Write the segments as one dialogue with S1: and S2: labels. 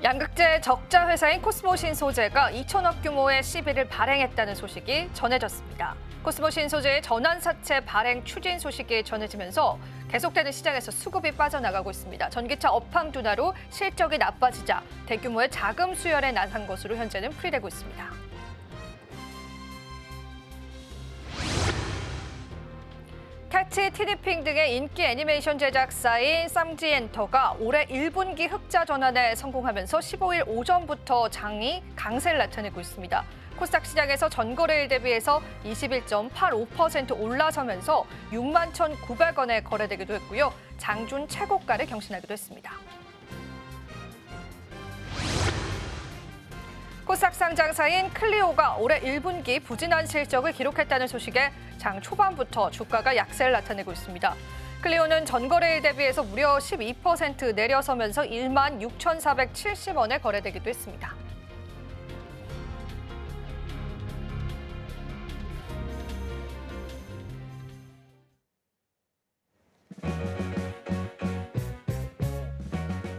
S1: 양극재 적자 회사인 코스모신소재가 2천억 규모의 시비를 발행했다는 소식이 전해졌습니다. 코스모신소재의 전환사채 발행 추진 소식이 전해지면서 계속되는 시장에서 수급이 빠져나가고 있습니다. 전기차 업황 둔화로 실적이 나빠지자 대규모의 자금 수혈에 나선 것으로 현재는 풀이되고 있습니다. 캐치, 티니핑 등의 인기 애니메이션 제작사인 쌍지엔터가 올해 1분기 흑자 전환에 성공하면서 15일 오전부터 장이 강세를 나타내고 있습니다. 코스닥 시장에서 전거래일 대비해서 21.85% 올라서면서 61,900원에 거래되기도 했고요. 장중 최고가를 경신하기도 했습니다. 코스닥 상장사인 클리오가 올해 1분기 부진한 실적을 기록했다는 소식에 장 초반부터 주가가 약세를 나타내고 있습니다. 클리오는 전거래일 대비해서 무려 12% 내려서면서 16,470원에 거래되기도 했습니다.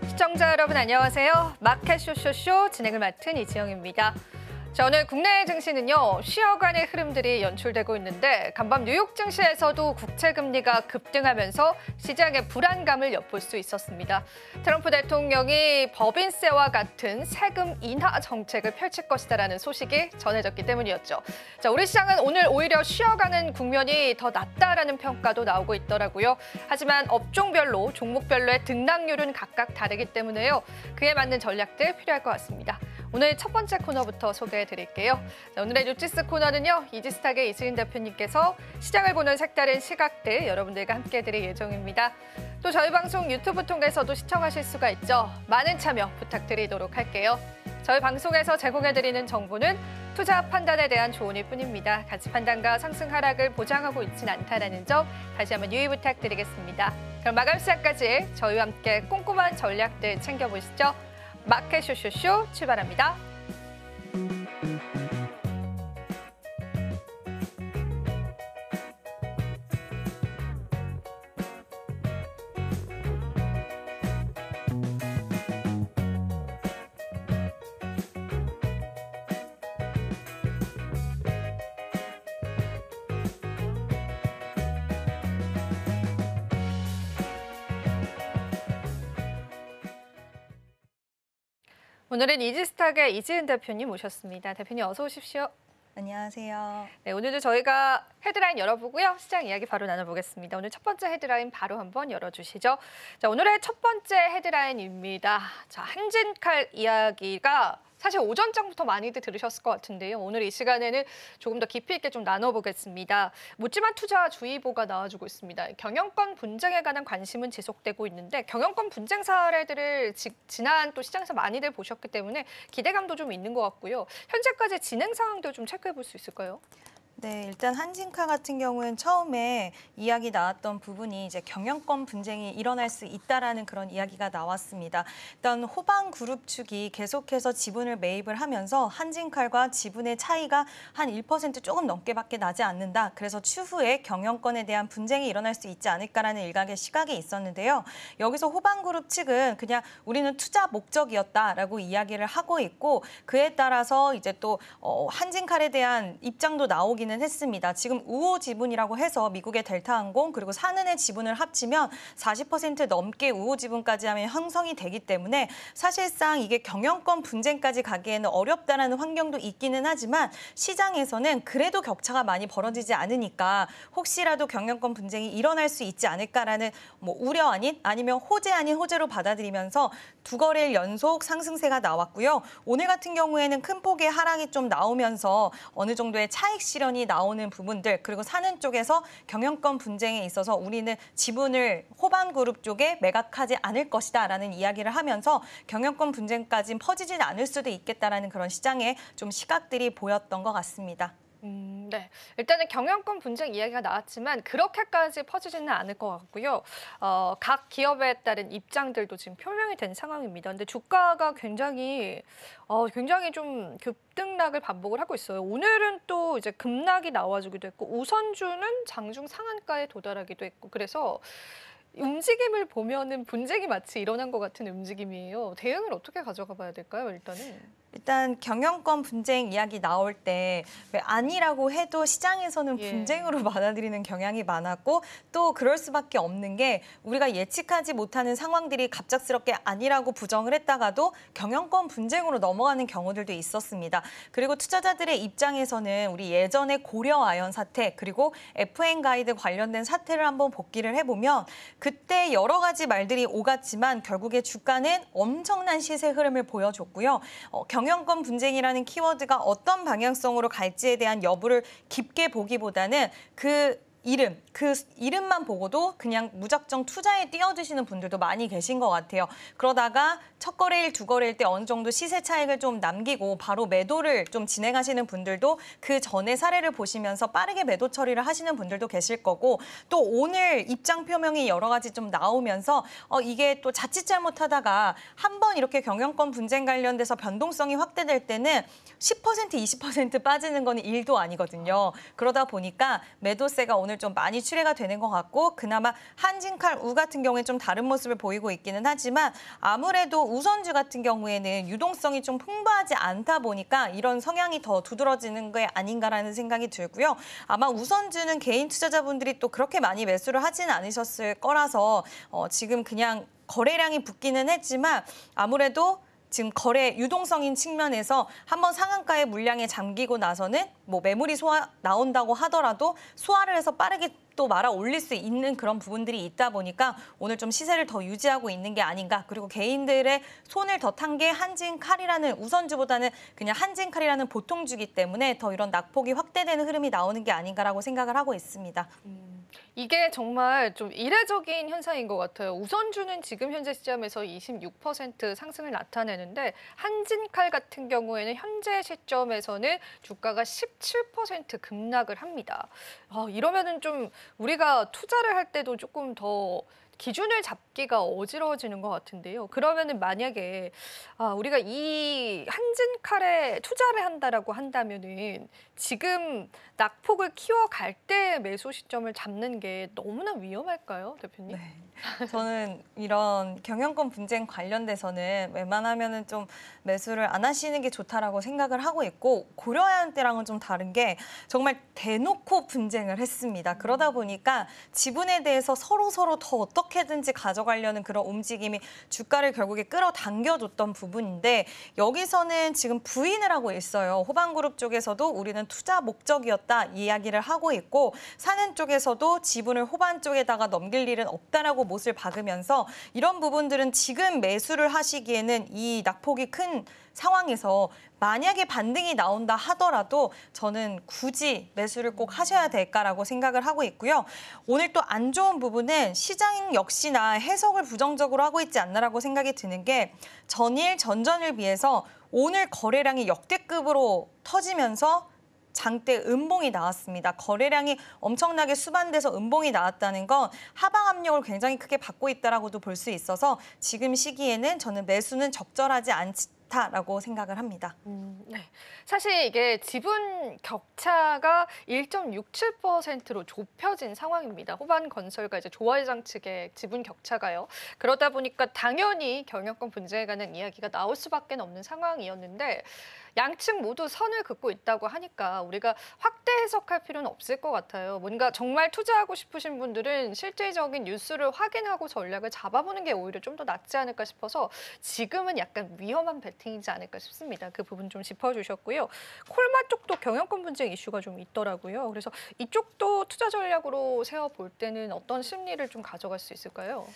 S1: 시청자 여러분 안녕하세요. 마켓 쇼쇼쇼 진행을 맡은 이지영입니다. 자, 오늘 국내 증시는요, 쉬어가는 흐름들이 연출되고 있는데 간밤 뉴욕 증시에서도 국채 금리가 급등하면서 시장의 불안감을 엿볼 수 있었습니다. 트럼프 대통령이 법인세와 같은 세금 인하 정책을 펼칠 것이다라는 소식이 전해졌기 때문이었죠. 자, 우리 시장은 오늘 오히려 쉬어가는 국면이 더 낫다라는 평가도 나오고 있더라고요. 하지만 업종별로, 종목별로의 등락률은 각각 다르기 때문에요. 그에 맞는 전략들 필요할 것 같습니다. 오늘 첫 번째 코너부터 소개해드릴게요. 오늘의 뉴지스 코너는요, 이지스탁의 이수인 대표님께서 시장을 보는 색다른 시각들 여러분들과 함께 해드릴 예정입니다. 또 저희 방송 유튜브 통해서도 시청하실 수가 있죠. 많은 참여 부탁드리도록 할게요. 저희 방송에서 제공해드리는 정보는 투자 판단에 대한 조언일 뿐입니다. 가치 판단과 상승 하락을 보장하고 있진 않다는 점 다시 한번 유의 부탁드리겠습니다. 그럼 마감 시작까지 저희와 함께 꼼꼼한 전략들 챙겨보시죠. 마켓 쇼쇼쇼 출발합니다. 오늘은 이지스탁의 이지은 대표님 모셨습니다. 대표님 어서 오십시오.
S2: 안녕하세요.
S1: 네, 오늘도 저희가 헤드라인 열어보고요. 시장 이야기 바로 나눠보겠습니다. 오늘 첫 번째 헤드라인 바로 한번 열어주시죠. 자, 오늘의 첫 번째 헤드라인입니다. 자, 한진칼 이야기가 사실 오전장부터 많이들 들으셨을 것 같은데요. 오늘 이 시간에는 조금 더 깊이 있게 좀 나눠보겠습니다. 묻지마 투자주의보가 나와주고 있습니다. 경영권 분쟁에 관한 관심은 지속되고 있는데 경영권 분쟁 사례들을 지난 또 시장에서 많이들 보셨기 때문에 기대감도 좀 있는 것 같고요. 현재까지 진행 상황도 좀 체크해 볼 수 있을까요?
S2: 네, 일단 한진카 같은 경우는 처음에 이야기 나왔던 부분이 이제 경영권 분쟁이 일어날 수 있다라는 그런 이야기가 나왔습니다. 일단 호방그룹 측이 계속해서 지분을 매입을 하면서 한진칼과 지분의 차이가 한 1% 조금 넘게밖에 나지 않는다. 그래서 추후에 경영권에 대한 분쟁이 일어날 수 있지 않을까라는 일각의 시각이 있었는데요. 여기서 호방그룹 측은 그냥 우리는 투자 목적이었다라고 이야기를 하고 있고 그에 따라서 이제 또 한진칼에 대한 입장도 나오긴 했습니다. 지금 우호 지분이라고 해서 미국의 델타항공 그리고 산은의 지분을 합치면 40% 넘게 우호 지분까지 하면 형성이 되기 때문에 사실상 이게 경영권 분쟁까지 가기에는 어렵다라는 환경도 있기는 하지만 시장에서는 그래도 격차가 많이 벌어지지 않으니까 혹시라도 경영권 분쟁이 일어날 수 있지 않을까라는 우려 아니면 호재 아닌 호재로 받아들이면서 두 거래일 연속 상승세가 나왔고요. 오늘 같은 경우에는 큰 폭의 하락이 좀 나오면서 어느 정도의 차익 실현이 나오는 부분들 그리고 사는 쪽에서 경영권 분쟁에 있어서 우리는 지분을 호반그룹 쪽에 매각하지 않을 것이다라는 이야기를 하면서 경영권 분쟁까지는 퍼지진 않을 수도 있겠다라는 그런 시장의 좀 시각들이 보였던 것 같습니다.
S1: 네. 일단은 경영권 분쟁 이야기가 나왔지만 그렇게까지 퍼지지는 않을 것 같고요. 각 기업에 따른 입장들도 지금 표명이 된 상황입니다. 근데 주가가 굉장히 좀 급등락을 반복을 하고 있어요. 오늘은 또 이제 급락이 나와주기도 했고 우선주는 장중 상한가에 도달하기도 했고 그래서 움직임을 보면은 분쟁이 마치 일어난 것 같은 움직임이에요. 대응을 어떻게 가져가 봐야 될까요, 일단은?
S2: 일단 경영권 분쟁 이야기 나올 때 왜 아니라고 해도 시장에서는
S1: 예.
S2: 분쟁으로 받아들이는 경향이 많았고 또 그럴 수밖에 없는 게 우리가 예측하지 못하는 상황들이 갑작스럽게 아니라고 부정을 했다가도 경영권 분쟁으로 넘어가는 경우들도 있었습니다. 그리고 투자자들의 입장에서는 우리 예전에 고려 아연 사태 그리고 FN 가이드 관련된 사태를 한번 복기를 해보면 그때 여러 가지 말들이 오갔지만 결국에 주가는 엄청난 시세 흐름을 보여줬고요. 경영권 분쟁이라는 키워드가 어떤 방향성으로 갈지에 대한 여부를 깊게 보기보다는 그 이름만 보고도 그냥 무작정 투자에 뛰어드시는 분들도 많이 계신 것 같아요. 그러다가 첫 거래일, 두 거래일 때 어느 정도 시세 차익을 좀 남기고 바로 매도를 좀 진행하시는 분들도 그 전에 사례를 보시면서 빠르게 매도 처리를 하시는 분들도 계실 거고 또 오늘 입장 표명이 여러 가지 좀 나오면서 이게 또 자칫 잘못하다가 한번 이렇게 경영권 분쟁 관련돼서 변동성이 확대될 때는 10%, 20% 빠지는 건 일도 아니거든요. 그러다 보니까 매도세가 오늘 좀 많이 출회가 되는 것 같고 그나마 한진칼 우 같은 경우에 좀 다른 모습을 보이고 있기는 하지만 아무래도 우선주 같은 경우에는 유동성이 좀 풍부하지 않다 보니까 이런 성향이 더 두드러지는 게 아닌가라는 생각이 들고요. 아마 우선주는 개인 투자자분들이 또 그렇게 많이 매수를 하지는 않으셨을 거라서 지금 그냥 거래량이 붙기는 했지만 아무래도 지금 거래 유동성인 측면에서 한번 상한가의 물량에 잠기고 나서는 뭐 매물이 나온다고 하더라도 소화를 해서 빠르게 또 말아 올릴 수 있는 그런 부분들이 있다 보니까 오늘 좀 시세를 더 유지하고 있는 게 아닌가. 그리고 개인들의 손을 더 탄 게 한진칼이라는 우선주보다는 그냥 한진칼이라는 보통주기 때문에 더 이런 낙폭이 확대되는 흐름이 나오는 게 아닌가라고 생각을 하고 있습니다.
S1: 이게 정말 좀 이례적인 현상인 것 같아요. 우선주는 지금 현재 시점에서 26% 상승을 나타내는데 한진칼 같은 경우에는 현재 시점에서는 주가가 17% 급락을 합니다. 이러면은 좀 우리가 투자를 할 때도 조금 더 기준을 잡기가 어지러워지는 것 같은데요. 그러면은 만약에 우리가 이 한진칼에 투자를 한다라고 한다면은 지금 낙폭을 키워갈 때 매수 시점을 잡는 게 너무나 위험할까요, 대표님?
S2: 네. 저는 이런 경영권 분쟁 관련돼서는 웬만하면은 좀 매수를 안 하시는 게 좋다라고 생각을 하고 있고 고려아연 때랑은 좀 다른 게 정말 대놓고 분쟁을 했습니다. 그러다 보니까 지분에 대해서 서로 더 어떻게든지 가져가려는 그런 움직임이 주가를 결국에 끌어당겨줬던 부분인데 여기서는 지금 부인을 하고 있어요. 호방그룹 쪽에서도 우리는 투자 목적이었다 이야기를 하고 있고 사는 쪽에서도 지분을 호반 쪽에다가 넘길 일은 없다라고 못을 박으면서 이런 부분들은 지금 매수를 하시기에는 이 낙폭이 큰 상황에서 만약에 반등이 나온다 하더라도 저는 굳이 매수를 꼭 하셔야 될까라고 생각을 하고 있고요. 오늘 또 안 좋은 부분은 시장 역시나 해석을 부정적으로 하고 있지 않나라고 생각이 드는 게 전일, 전전을 비해서 오늘 거래량이 역대급으로 터지면서 장대 음봉이 나왔습니다. 거래량이 엄청나게 수반돼서 음봉이 나왔다는 건 하방 압력을 굉장히 크게 받고 있다라고도 볼 수 있어서 지금 시기에는 저는 매수는 적절하지 않다라고 생각을 합니다.
S1: 네. 사실 이게 지분 격차가 1.67%로 좁혀진 상황입니다. 호반건설과 이제 조화장 측의 지분 격차가요. 그러다 보니까 당연히 경영권 분쟁에 관한 이야기가 나올 수밖에 없는 상황이었는데 양측 모두 선을 긋고 있다고 하니까 우리가 확대 해석할 필요는 없을 것 같아요. 뭔가 정말 투자하고 싶으신 분들은 실질적인 뉴스를 확인하고 전략을 잡아보는 게 오히려 좀 더 낫지 않을까 싶어서 지금은 약간 위험한 베팅이지 않을까 싶습니다. 그 부분 좀 짚어주셨고요. 콜마 쪽도 경영권 분쟁 이슈가 좀 있더라고요. 그래서 이쪽도 투자 전략으로 세워볼 때는 어떤 심리를 좀 가져갈 수 있을까요?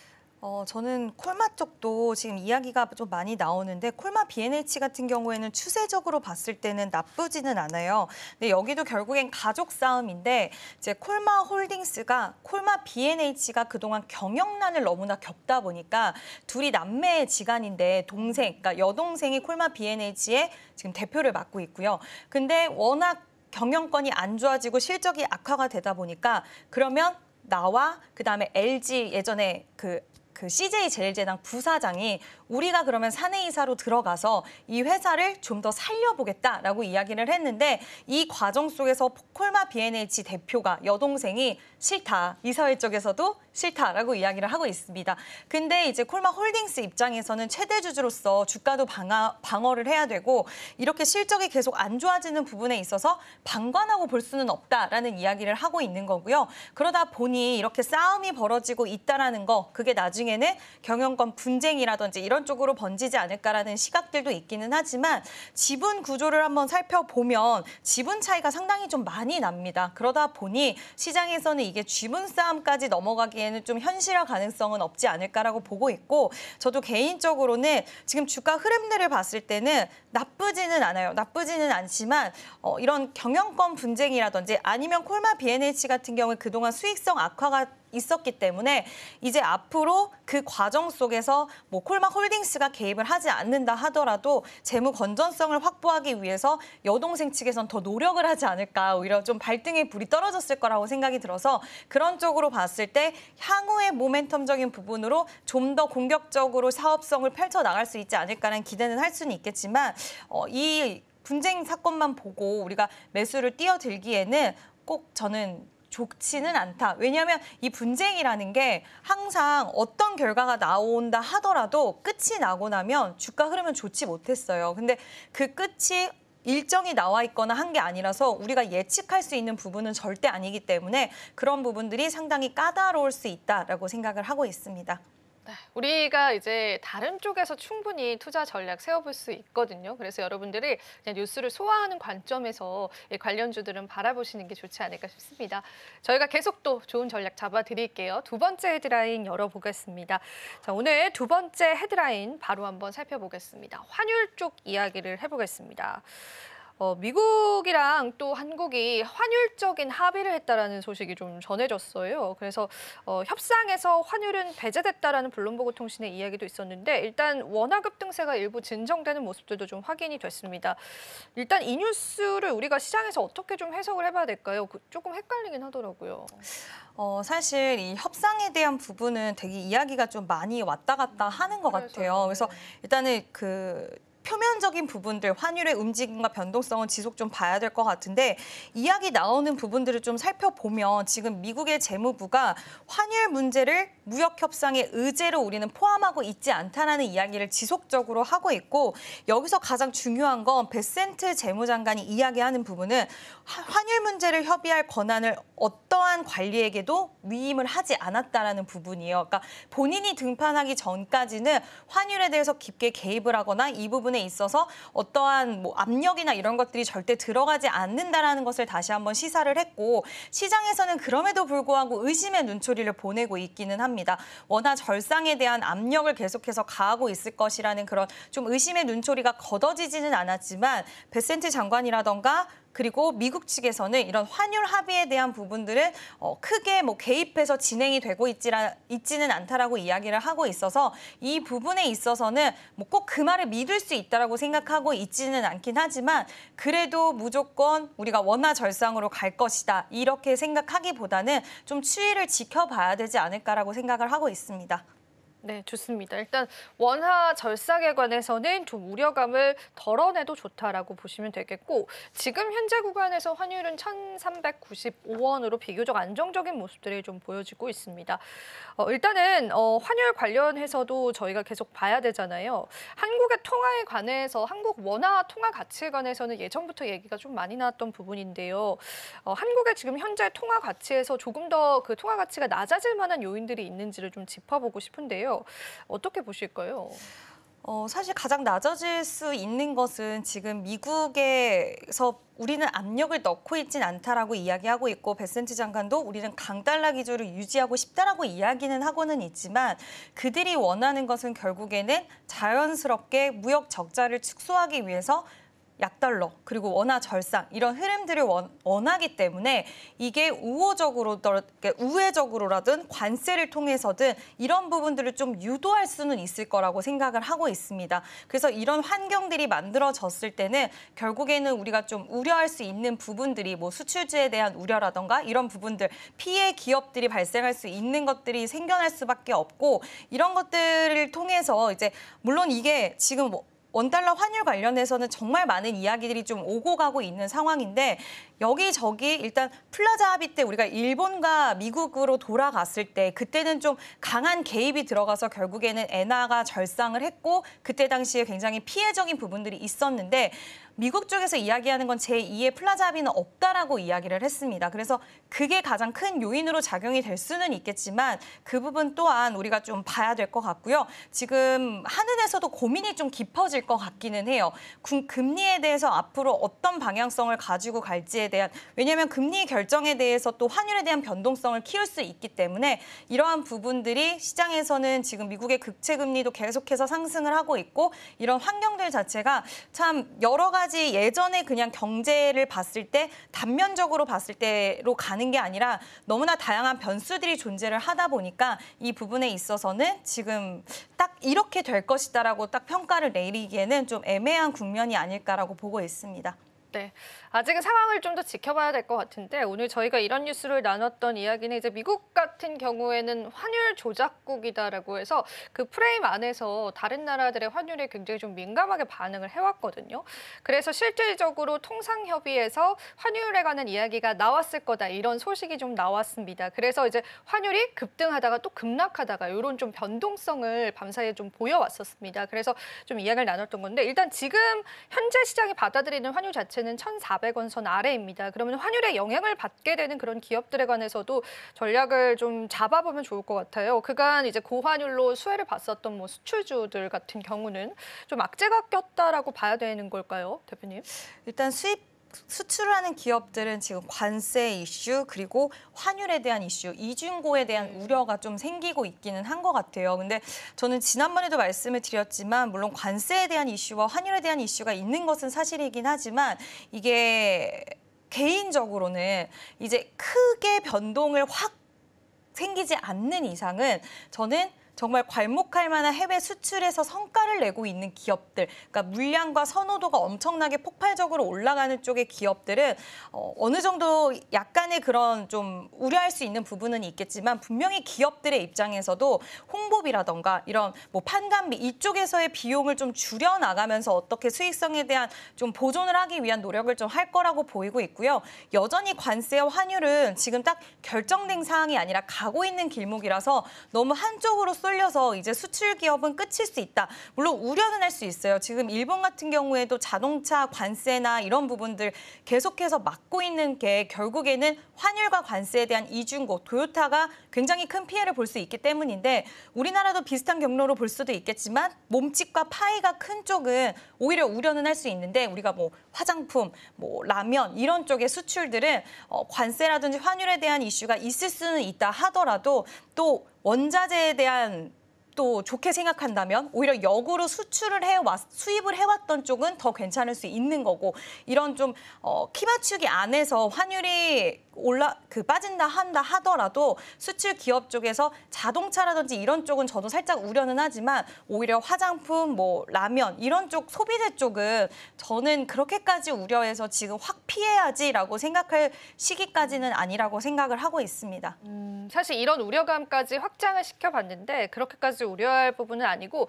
S2: 저는 콜마 쪽도 지금 이야기가 좀 많이 나오는데 콜마 B&H 같은 경우에는 추세적으로 봤을 때는 나쁘지는 않아요. 근데 여기도 결국엔 가족 싸움인데 이제 콜마 홀딩스가 콜마 B&H가 그동안 경영난을 너무나 겪다 보니까 둘이 남매 지간인데 그러니까 여동생이 콜마 B&H의 지금 대표를 맡고 있고요. 근데 워낙 경영권이 안 좋아지고 실적이 악화가 되다 보니까 그러면 나와 그다음에 LG 예전에 그 그 CJ제일제당 부사장이 우리가 그러면 사내이사로 들어가서 이 회사를 좀 더 살려보겠다라고 이야기를 했는데 이 과정 속에서 콜마 B&H 대표가 여동생이 싫다. 이사회 쪽에서도 싫다라고 이야기를 하고 있습니다. 근데 이제 콜마 홀딩스 입장에서는 최대 주주로서 주가도 방어를 해야 되고 이렇게 실적이 계속 안 좋아지는 부분에 있어서 방관하고 볼 수는 없다라는 이야기를 하고 있는 거고요. 그러다 보니 이렇게 싸움이 벌어지고 있다라는 거 그게 나중에는 경영권 분쟁이라든지 이런 쪽으로 번지지 않을까라는 시각들도 있기는 하지만 지분 구조를 한번 살펴보면 지분 차이가 상당히 좀 많이 납니다. 그러다 보니 시장에서는 이게 지분 싸움까지 넘어가기에는 좀 현실화 가능성은 없지 않을까라고 보고 있고 저도 개인적으로는 지금 주가 흐름들을 봤을 때는 나쁘지는 않아요. 나쁘지는 않지만 이런 경영권 분쟁이라든지 아니면 콜마 B&H 같은 경우에 그동안 수익성 악화가 있었기 때문에 이제 앞으로 그 과정 속에서 뭐 콜마 홀딩스가 개입을 하지 않는다 하더라도 재무 건전성을 확보하기 위해서 여동생 측에선 더 노력을 하지 않을까 오히려 좀 발등에 불이 떨어졌을 거라고 생각이 들어서 그런 쪽으로 봤을 때 향후의 모멘텀적인 부분으로 좀 더 공격적으로 사업성을 펼쳐나갈 수 있지 않을까라는 기대는 할 수는 있겠지만 이 분쟁 사건만 보고 우리가 매수를 뛰어들기에는 꼭 저는 좋지는 않다. 왜냐하면 이 분쟁이라는 게 항상 어떤 결과가 나온다 하더라도 끝이 나고 나면 주가 흐름은 좋지 못했어요. 근데 그 끝이 일정이 나와 있거나 한 게 아니라서 우리가 예측할 수 있는 부분은 절대 아니기 때문에 그런 부분들이 상당히 까다로울 수 있다라고 생각을 하고 있습니다.
S1: 네, 우리가 이제 다른 쪽에서 충분히 투자 전략 세워볼 수 있거든요. 그래서 여러분들이 그냥 뉴스를 소화하는 관점에서 이 관련주들은 바라보시는 게 좋지 않을까 싶습니다. 저희가 계속 또 좋은 전략 잡아드릴게요. 두 번째 헤드라인 열어보겠습니다. 자, 오늘 두 번째 헤드라인 바로 한번 살펴보겠습니다. 환율 쪽 이야기를 해보겠습니다. 미국이랑 또 한국이 환율적인 합의를 했다라는 소식이 좀 전해졌어요. 그래서 협상에서 환율은 배제됐다라는 블룸버그 통신의 이야기도 있었는데 일단 원화 급등세가 일부 진정되는 모습들도 좀 확인이 됐습니다. 일단 이 뉴스를 우리가 시장에서 어떻게 좀 해석을 해봐야 될까요? 조금 헷갈리긴 하더라고요.
S2: 사실 이 협상에 대한 부분은 되게 이야기가 좀 많이 왔다 갔다 하는 것 같아요. 그래서 일단은 표면적인 부분들, 환율의 움직임과 변동성은 지속 좀 봐야 될 것 같은데 이야기 나오는 부분들을 좀 살펴보면 지금 미국의 재무부가 환율 문제를 무역 협상의 의제로 우리는 포함하고 있지 않다라는 이야기를 지속적으로 하고 있고 여기서 가장 중요한 건 베센트 재무장관이 이야기하는 부분은 환율 문제를 협의할 권한을 어떠한 관리에게도 위임을 하지 않았다라는 부분이에요. 그러니까 본인이 등판하기 전까지는 환율에 대해서 깊게 개입을 하거나 이 부분에 있어서 어떠한 압력이나 이런 것들이 절대 들어가지 않는다라는 것을 다시 한번 시사를 했고 시장에서는 그럼에도 불구하고 의심의 눈초리를 보내고 있기는 합니다. 원화 절상에 대한 압력을 계속해서 가하고 있을 것이라는 그런 좀 의심의 눈초리가 걷어지지는 않았지만 베센트 장관이라던가 그리고 미국 측에서는 이런 환율 합의에 대한 부분들은 크게 개입해서 진행이 되고 있지는 않다라고 이야기를 하고 있어서 이 부분에 있어서는 꼭 그 말을 믿을 수 있다라고 생각하고 있지는 않긴 하지만 그래도 무조건 우리가 원화 절상으로 갈 것이다 이렇게 생각하기보다는 좀 추이를 지켜봐야 되지 않을까라고 생각을 하고 있습니다.
S1: 네, 좋습니다. 일단 원화 절상에 관해서는 좀 우려감을 덜어내도 좋다라고 보시면 되겠고 지금 현재 구간에서 환율은 1,395원으로 비교적 안정적인 모습들이 좀 보여지고 있습니다. 일단은 환율 관련해서도 저희가 계속 봐야 되잖아요. 한국의 통화에 관해서 한국 원화 통화 가치에 관해서는 예전부터 얘기가 좀 많이 나왔던 부분인데요. 한국의 지금 현재 통화 가치에서 조금 더 그 통화 가치가 낮아질 만한 요인들이 있는지를 좀 짚어보고 싶은데요. 어떻게 보실까요?
S2: 사실 가장 낮아질 수 있는 것은 지금 미국에서 우리는 압력을 넣고 있진 않다라고 이야기하고 있고 베센트 장관도 우리는 강달러 기조를 유지하고 싶다라고 이야기는 하고는 있지만 그들이 원하는 것은 결국에는 자연스럽게 무역 적자를 축소하기 위해서 약달러 그리고 원화 절상 이런 흐름들을 원하기 때문에 이게 우회적으로라든 관세를 통해서든 이런 부분들을 좀 유도할 수는 있을 거라고 생각을 하고 있습니다. 그래서 이런 환경들이 만들어졌을 때는 결국에는 우리가 좀 우려할 수 있는 부분들이 뭐 수출주에 대한 우려라던가 이런 부분들 피해 기업들이 발생할 수 있는 것들이 생겨날 수밖에 없고 이런 것들을 통해서 이제 물론 이게 지금 뭐 원달러 환율 관련해서는 정말 많은 이야기들이 좀 오고 가고 있는 상황인데 여기저기 일단 플라자 합의 때 우리가 일본과 미국으로 돌아갔을 때 그때는 좀 강한 개입이 들어가서 결국에는 엔화가 절상을 했고 그때 당시에 굉장히 피해적인 부분들이 있었는데 미국 쪽에서 이야기하는 건 제2의 플라자 합의는 없다라고 이야기를 했습니다. 그래서 그게 가장 큰 요인으로 작용이 될 수는 있겠지만 그 부분 또한 우리가 좀 봐야 될 것 같고요. 지금 한은에서도 고민이 좀 깊어질 것 같기는 해요. 금리에 대해서 앞으로 어떤 방향성을 가지고 갈지에 대한 왜냐하면 금리 결정에 대해서 또 환율에 대한 변동성을 키울 수 있기 때문에 이러한 부분들이 시장에서는 지금 미국의 국채 금리도 계속해서 상승을 하고 있고 이런 환경들 자체가 참 여러 가지 예전에 그냥 경제를 봤을 때 단면적으로 봤을 때로 가는 게 아니라 너무나 다양한 변수들이 존재를 하다 보니까 이 부분에 있어서는 지금 딱 이렇게 될 것이다라고 딱 평가를 내리기에는 좀 애매한 국면이 아닐까라고 보고 있습니다.
S1: 네, 아직은 상황을 좀 더 지켜봐야 될 것 같은데 오늘 저희가 이런 뉴스를 나눴던 이야기는 이제 미국 같은 경우에는 환율 조작국이다라고 해서 그 프레임 안에서 다른 나라들의 환율에 굉장히 좀 민감하게 반응을 해왔거든요. 그래서 실질적으로 통상협의에서 환율에 관한 이야기가 나왔을 거다 이런 소식이 좀 나왔습니다. 그래서 이제 환율이 급등하다가 또 급락하다가 이런 좀 변동성을 밤사이에 좀 보여왔었습니다. 그래서 좀 이야기를 나눴던 건데 일단 지금 현재 시장이 받아들이는 환율 자체는 1,400원 선 아래입니다. 그러면 환율에 영향을 받게 되는 그런 기업들에 관해서도 전략을 좀 잡아보면 좋을 것 같아요. 그간 이제 고환율로 수혜를 봤었던 뭐 수출주들 같은 경우는 좀 악재가 꼈다라고 봐야 되는 걸까요, 대표님?
S2: 일단 수출을 하는 기업들은 지금 관세 이슈 그리고 환율에 대한 이슈, 이중고에 대한 우려가 좀 생기고 있기는 한 것 같아요. 근데 저는 지난번에도 말씀을 드렸지만 물론 관세에 대한 이슈와 환율에 대한 이슈가 있는 것은 사실이긴 하지만 이게 개인적으로는 이제 크게 변동을 확 생기지 않는 이상은 저는 정말 괄목할 만한 해외 수출에서 성과를 내고 있는 기업들, 그러니까 물량과 선호도가 엄청나게 폭발적으로 올라가는 쪽의 기업들은 어느 정도 약간의 그런 좀 우려할 수 있는 부분은 있겠지만 분명히 기업들의 입장에서도 홍보비라던가 이런 뭐 판관비 이쪽에서의 비용을 좀 줄여 나가면서 어떻게 수익성에 대한 좀 보존을 하기 위한 노력을 좀 할 거라고 보이고 있고요. 여전히 관세와 환율은 지금 딱 결정된 사항이 아니라 가고 있는 길목이라서 너무 한쪽으로 쏠려서 이제 수출 기업은 끝일 수 있다. 물론 우려는 할 수 있어요. 지금 일본 같은 경우에도 자동차 관세나 이런 부분들 계속해서 막고 있는 게 결국에는 환율과 관세에 대한 이중고, 토요타가 굉장히 큰 피해를 볼 수 있기 때문인데 우리나라도 비슷한 경로로 볼 수도 있겠지만 몸집과 파이가 큰 쪽은 오히려 우려는 할 수 있는데 우리가 뭐 화장품, 뭐 라면 이런 쪽의 수출들은 관세라든지 환율에 대한 이슈가 있을 수는 있다 하더라도 또 원자재에 대한 또 좋게 생각한다면 오히려 역으로 수입을 해왔던 쪽은 더 괜찮을 수 있는 거고 이런 좀 키 맞추기 안에서 환율이 빠진다 한다 하더라도 수출 기업 쪽에서 자동차라든지 이런 쪽은 저도 살짝 우려는 하지만 오히려 화장품, 뭐 라면 이런 쪽 소비재 쪽은 저는 그렇게까지 우려해서 지금 확 피해야지라고 생각할 시기까지는 아니라고 생각을 하고 있습니다.
S1: 사실 이런 우려감까지 확장을 시켜봤는데 그렇게까지 우려할 부분은 아니고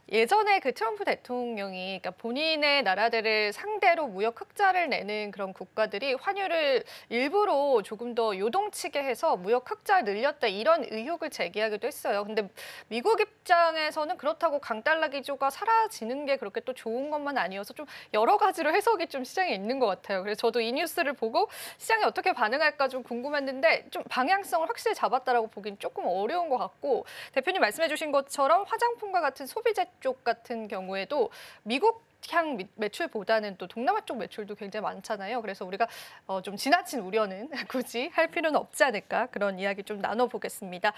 S1: 예전에 그 트럼프 대통령이 그러니까 본인의 나라들을 상대로 무역 흑자를 내는 그런 국가들이 환율을 일부러 조금 더 요동치게 해서 무역 흑자를 늘렸다 이런 의혹을 제기하기도 했어요. 근데 미국 입장에서는 그렇다고 강달러 기조가 사라지는 게 그렇게 또 좋은 것만 아니어서 좀 여러 가지로 해석이 좀 시장에 있는 것 같아요. 그래서 저도 이 뉴스를 보고 시장이 어떻게 반응할까 좀 궁금했는데 좀 방향성을 확실히 잡았다라고 보기는 조금 어려운 것 같고 대표님 말씀해 주신 것처럼 화장품과 같은 소비재 쪽 같은 경우에도 미국향 매출보다는 또 동남아 쪽 매출도 굉장히 많잖아요. 그래서 우리가 좀 지나친 우려는 굳이 할 필요는 없지 않을까 그런 이야기 좀 나눠보겠습니다.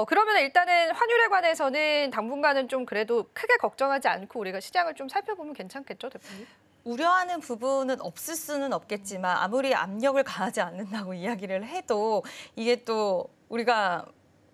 S1: 그러면 일단은 환율에 관해서는 당분간은 좀 그래도 크게 걱정하지 않고 우리가 시장을 좀 살펴보면 괜찮겠죠, 대표님?
S2: 우려하는 부분은 없을 수는 없겠지만 아무리 압력을 가하지 않는다고 이야기를 해도 이게 또 우리가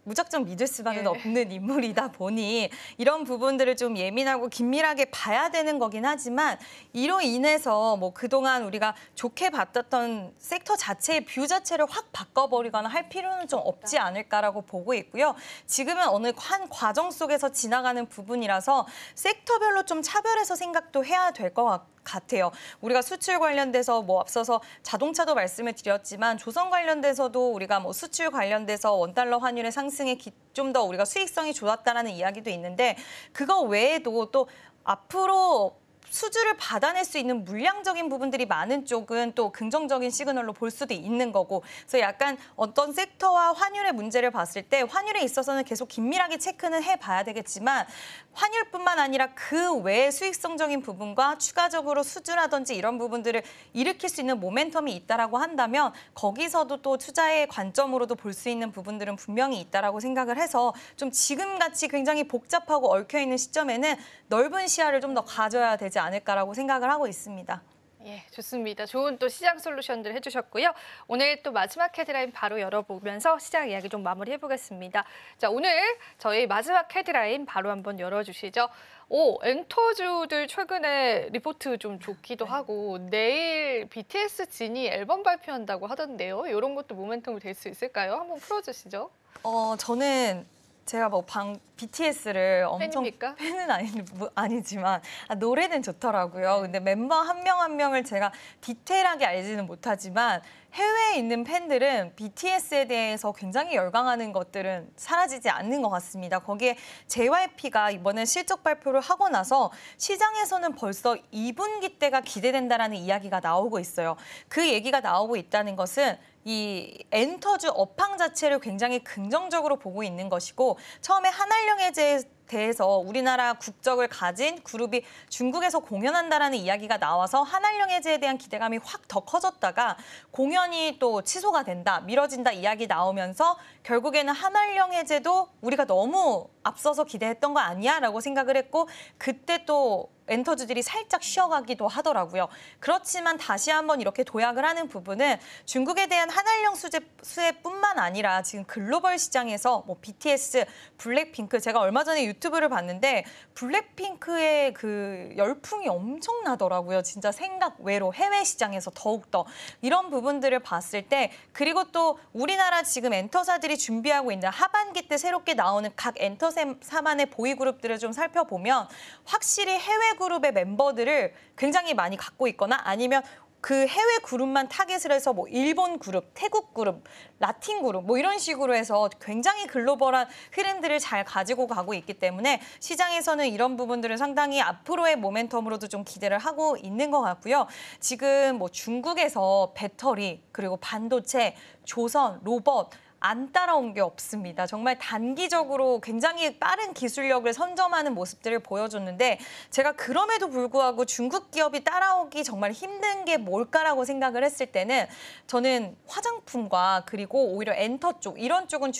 S2: 무작정 믿을 수밖에 없는 인물이다 보니 이런 부분들을 좀 예민하고 긴밀하게 봐야 되는 거긴 하지만 이로 인해서 뭐 그동안 우리가 좋게 봤던 섹터 자체의 뷰 자체를 확 바꿔버리거나 할 필요는 좀 없지 않을까라고 보고 있고요. 지금은 어느 한 과정 속에서 지나가는 부분이라서 섹터별로 좀 차별해서 생각도 해야 될 것 같아요. 우리가 수출 관련돼서 뭐 앞서서 자동차도 말씀을 드렸지만 조선 관련돼서도 우리가 뭐 수출 관련돼서 원달러 환율의 상승에 좀 더 우리가 수익성이 좋았다라는 이야기도 있는데 그거 외에도 또 앞으로 수주를 받아낼 수 있는 물량적인 부분들이 많은 쪽은 또 긍정적인 시그널로 볼 수도 있는 거고 그래서 약간 어떤 섹터와 환율의 문제를 봤을 때 환율에 있어서는 계속 긴밀하게 체크는 해봐야 되겠지만 환율뿐만 아니라 그 외의 수익성적인 부분과 추가적으로 수주라든지 이런 부분들을 일으킬 수 있는 모멘텀이 있다라고 한다면 거기서도 또 투자의 관점으로도 볼 수 있는 부분들은 분명히 있다라고 생각을 해서 좀 지금같이 굉장히 복잡하고 얽혀있는 시점에는 넓은 시야를 좀 더 가져야 되지 않을까라고 생각을 하고 있습니다.
S1: 예, 좋습니다. 좋은 또 시장 솔루션들 해주셨고요. 오늘 또 마지막 헤드라인 바로 열어보면서 시장 이야기 좀 마무리해보겠습니다. 자, 오늘 저희 마지막 헤드라인 바로 한번 열어주시죠. 엔터주들 최근에 리포트 좀 좋기도 하고 내일 BTS 진이 앨범 발표한다고 하던데요. 이런 것도 모멘텀이 될 수 있을까요? 한번 풀어주시죠.
S2: 저는 제가 뭐 BTS를 엄청
S1: 팬입니까?
S2: 팬은 아니지만 노래는 좋더라고요. 근데 멤버 한 명 한 명을 제가 디테일하게 알지는 못하지만 해외에 있는 팬들은 BTS에 대해서 굉장히 열광하는 것들은 사라지지 않는 것 같습니다. 거기에 JYP가 이번에 실적 발표를 하고 나서 시장에서는 벌써 2분기 때가 기대된다라는 이야기가 나오고 있어요. 그 얘기가 나오고 있다는 것은 이 엔터주 업황 자체를 굉장히 긍정적으로 보고 있는 것이고 처음에 한알령해제에 대해서 우리나라 국적을 가진 그룹이 중국에서 공연한다라는 이야기가 나와서 한알령해제에 대한 기대감이 확 더 커졌다가 공연이 또 취소가 된다, 미뤄진다 이야기 나오면서 결국에는 한알령해제도 우리가 너무 앞서서 기대했던 거 아니야? 라고 생각을 했고 그때 또 엔터주들이 살짝 쉬어가기도 하더라고요. 그렇지만 다시 한번 이렇게 도약을 하는 부분은 중국에 대한 한알령 수혜뿐만 아니라 지금 글로벌 시장에서 뭐 BTS, 블랙핑크 제가 얼마 전에 유튜브를 봤는데 블랙핑크의 그 열풍이 엄청나더라고요. 진짜 생각 외로 해외 시장에서 더욱더 이런 부분들을 봤을 때 그리고 또 우리나라 지금 엔터사들이 준비하고 있는 하반기 때 새롭게 나오는 각 엔터사만의 보이그룹들을 좀 살펴보면 확실히 해외 그룹의 멤버들을 굉장히 많이 갖고 있거나 아니면 그 해외 그룹만 타겟을 해서 뭐 일본 그룹, 태국 그룹, 라틴 그룹 뭐 이런 식으로 해서 굉장히 글로벌한 흐름들을 잘 가지고 가고 있기 때문에 시장에서는 이런 부분들을 상당히 앞으로의 모멘텀으로도 좀 기대를 하고 있는 것 같고요. 지금 뭐 중국에서 배터리 그리고 반도체, 조선, 로봇 안 따라온 게 없습니다. 정말 단기적으로 굉장히 빠른 기술력을 선점하는 모습들을 보여줬는데 제가 그럼에도 불구하고 중국 기업이 따라오기 정말 힘든 게 뭘까라고 생각을 했을 때는 저는 화장품과 그리고 오히려 엔터 쪽 이런 쪽은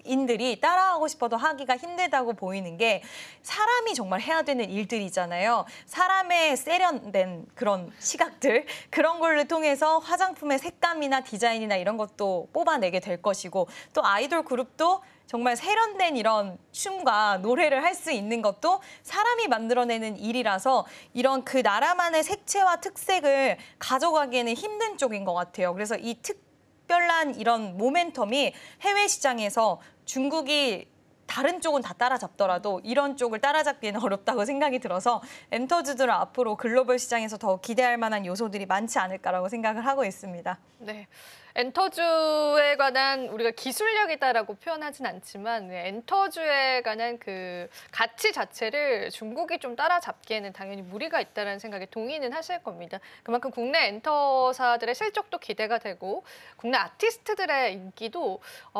S2: 인들이 따라하고 싶어도 하기가 힘들다고 보이는 게 사람이 정말 해야 되는 일들이잖아요. 사람의 세련된 그런 시각들 그런 걸를 통해서 화장품의 색감이나 디자인이나 이런 것도 뽑아내게 될 것이고 또 아이돌 그룹도 정말 세련된 이런 춤과 노래를 할 수 있는 것도 사람이 만들어내는 일이라서 이런 그 나라만의 색채와 특색을 가져가기에는 힘든 쪽인 것 같아요. 그래서 이 특별한 이런 모멘텀이 해외 시장에서 중국이 다른 쪽은 다 따라잡더라도 이런 쪽을 따라잡기는 어렵다고 생각이 들어서 엔터주들은 앞으로 글로벌 시장에서 더 기대할 만한 요소들이 많지 않을까라고 생각을 하고 있습니다.
S1: 네. 엔터주에 관한 우리가 기술력이다라고 표현하진 않지만 엔터주에 관한 그 가치 자체를 중국이 좀 따라잡기에는 당연히 무리가 있다는 생각에 동의는 하실 겁니다. 그만큼 국내 엔터사들의 실적도 기대가 되고 국내 아티스트들의 인기도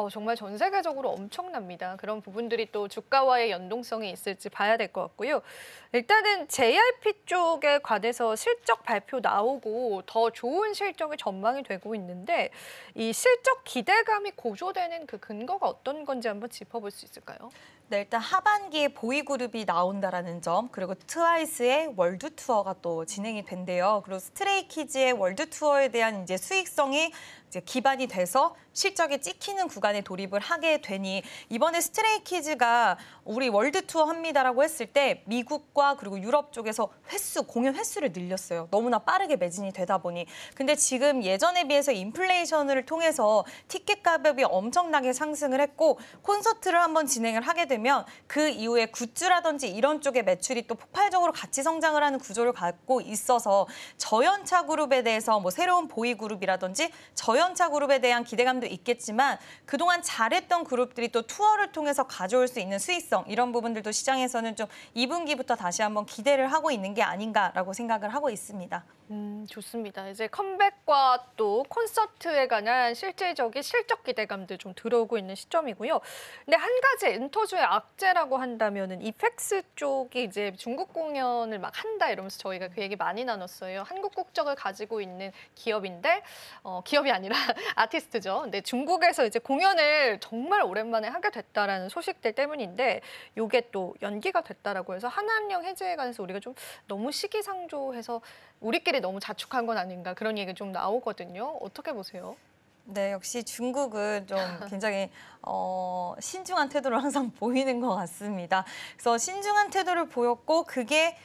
S1: 정말 전 세계적으로 엄청납니다. 그런 부분들이 또 주가와의 연동성이 있을지 봐야 될 것 같고요. 일단은 JYP 쪽에 관해서 실적 발표 나오고 더 좋은 실적이 전망이 되고 있는데 이 실적 기대감이 고조되는 그 근거가 어떤 건지 한번 짚어볼 수 있을까요?
S2: 네, 일단 하반기에 보이그룹이 나온다라는 점, 그리고 트와이스의 월드 투어가 또 진행이 된대요. 그리고 스트레이키즈의 월드 투어에 대한 이제 수익성이 이제 기반이 돼서 실적이 찍히는 구간에 돌입을 하게 되니 이번에 스트레이키즈가 우리 월드 투어 합니다라고 했을 때 미국과 그리고 유럽 쪽에서 공연 횟수를 늘렸어요. 너무나 빠르게 매진이 되다 보니. 근데 지금 예전에 비해서 인플레이션을 통해서 티켓 가격이 엄청나게 상승을 했고 콘서트를 한번 진행을 하게 되면 그 이후에 굿즈라든지 이런 쪽의 매출이 또 폭발적으로 같이 성장을 하는 구조를 갖고 있어서 저연차 그룹에 대해서 뭐 새로운 보이 그룹이라든지 저연차 그룹에 대한 기대감도 있겠지만 그동안 잘했던 그룹들이 또 투어를 통해서 가져올 수 있는 수익성 이런 부분들도 시장에서는 좀 2분기부터 다시 한번 기대를 하고 있는 게 아닌가라고 생각을 하고 있습니다.
S1: 좋습니다. 이제 컴백과 또 콘서트에 관한 실질적인 실적 기대감들 좀 들어오고 있는 시점이고요. 근데 한 가지 엔터주의 악재라고 한다면은 이펙스 쪽이 이제 중국 공연을 막 한다 이러면서 저희가 그 얘기 많이 나눴어요. 한국 국적을 가지고 있는 기업인데 기업이 아니라 아티스트죠. 근데 중국에서 이제 공연을 정말 오랜만에 하게 됐다라는 소식들 때문인데 이게 또 연기가 됐다라고 해서 한한령 해제에 관해서 우리가 좀 너무 시기상조해서 우리끼리 너무 자축한 건 아닌가 그런 얘기 좀 나오거든요. 어떻게 보세요?
S2: 네, 역시 중국은 좀 굉장히 신중한 태도를 항상 보이는 것 같습니다. 그래서 신중한 태도를 보였고 그게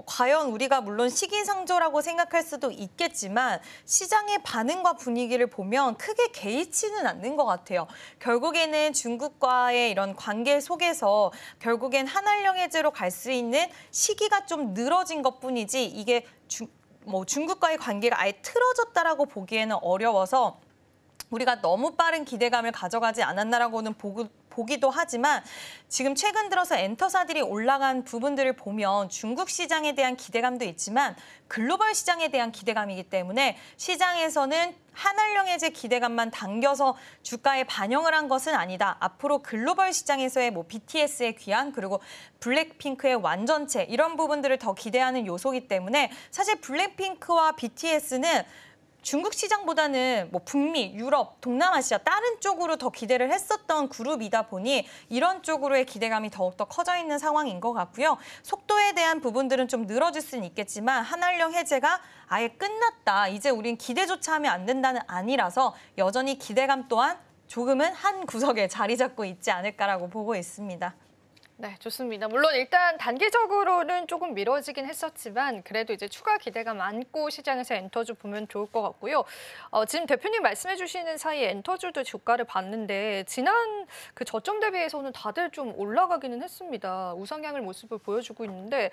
S2: 과연 우리가 물론 시기상조라고 생각할 수도 있겠지만 시장의 반응과 분위기를 보면 크게 개의치는 않는 것 같아요. 결국에는 중국과의 이런 관계 속에서 결국엔 한한령 해제로 갈 수 있는 시기가 좀 늘어진 것뿐이지 이게 중국과의 관계가 아예 틀어졌다라고 보기에는 어려워서 우리가 너무 빠른 기대감을 가져가지 않았나라고는 보기도 하지만 지금 최근 들어서 엔터사들이 올라간 부분들을 보면 중국 시장에 대한 기대감도 있지만 글로벌 시장에 대한 기대감이기 때문에 시장에서는 한한령 해제 기대감만 당겨서 주가에 반영을 한 것은 아니다. 앞으로 글로벌 시장에서의 뭐 BTS의 귀환 그리고 블랙핑크의 완전체 이런 부분들을 더 기대하는 요소이기 때문에 사실 블랙핑크와 BTS는 중국 시장보다는 뭐 북미, 유럽, 동남아시아 다른 쪽으로 더 기대를 했었던 그룹이다 보니 이런 쪽으로의 기대감이 더욱더 커져 있는 상황인 것 같고요. 속도에 대한 부분들은 좀 늘어질 수는 있겠지만 한한령 해제가 아예 끝났다. 이제 우린 기대조차 하면 안 된다는 아니라서 여전히 기대감 또한 조금은 한 구석에 자리 잡고 있지 않을까라고 보고 있습니다.
S1: 네, 좋습니다. 물론 일단 단기적으로는 조금 미뤄지긴 했었지만 그래도 이제 추가 기대감 안고 시장에서 엔터주 보면 좋을 것 같고요. 지금 대표님 말씀해 주시는 사이에 엔터주도 주가를 봤는데 지난 그 저점 대비해서는 다들 좀 올라가기는 했습니다. 우상향을 모습을 보여주고 있는데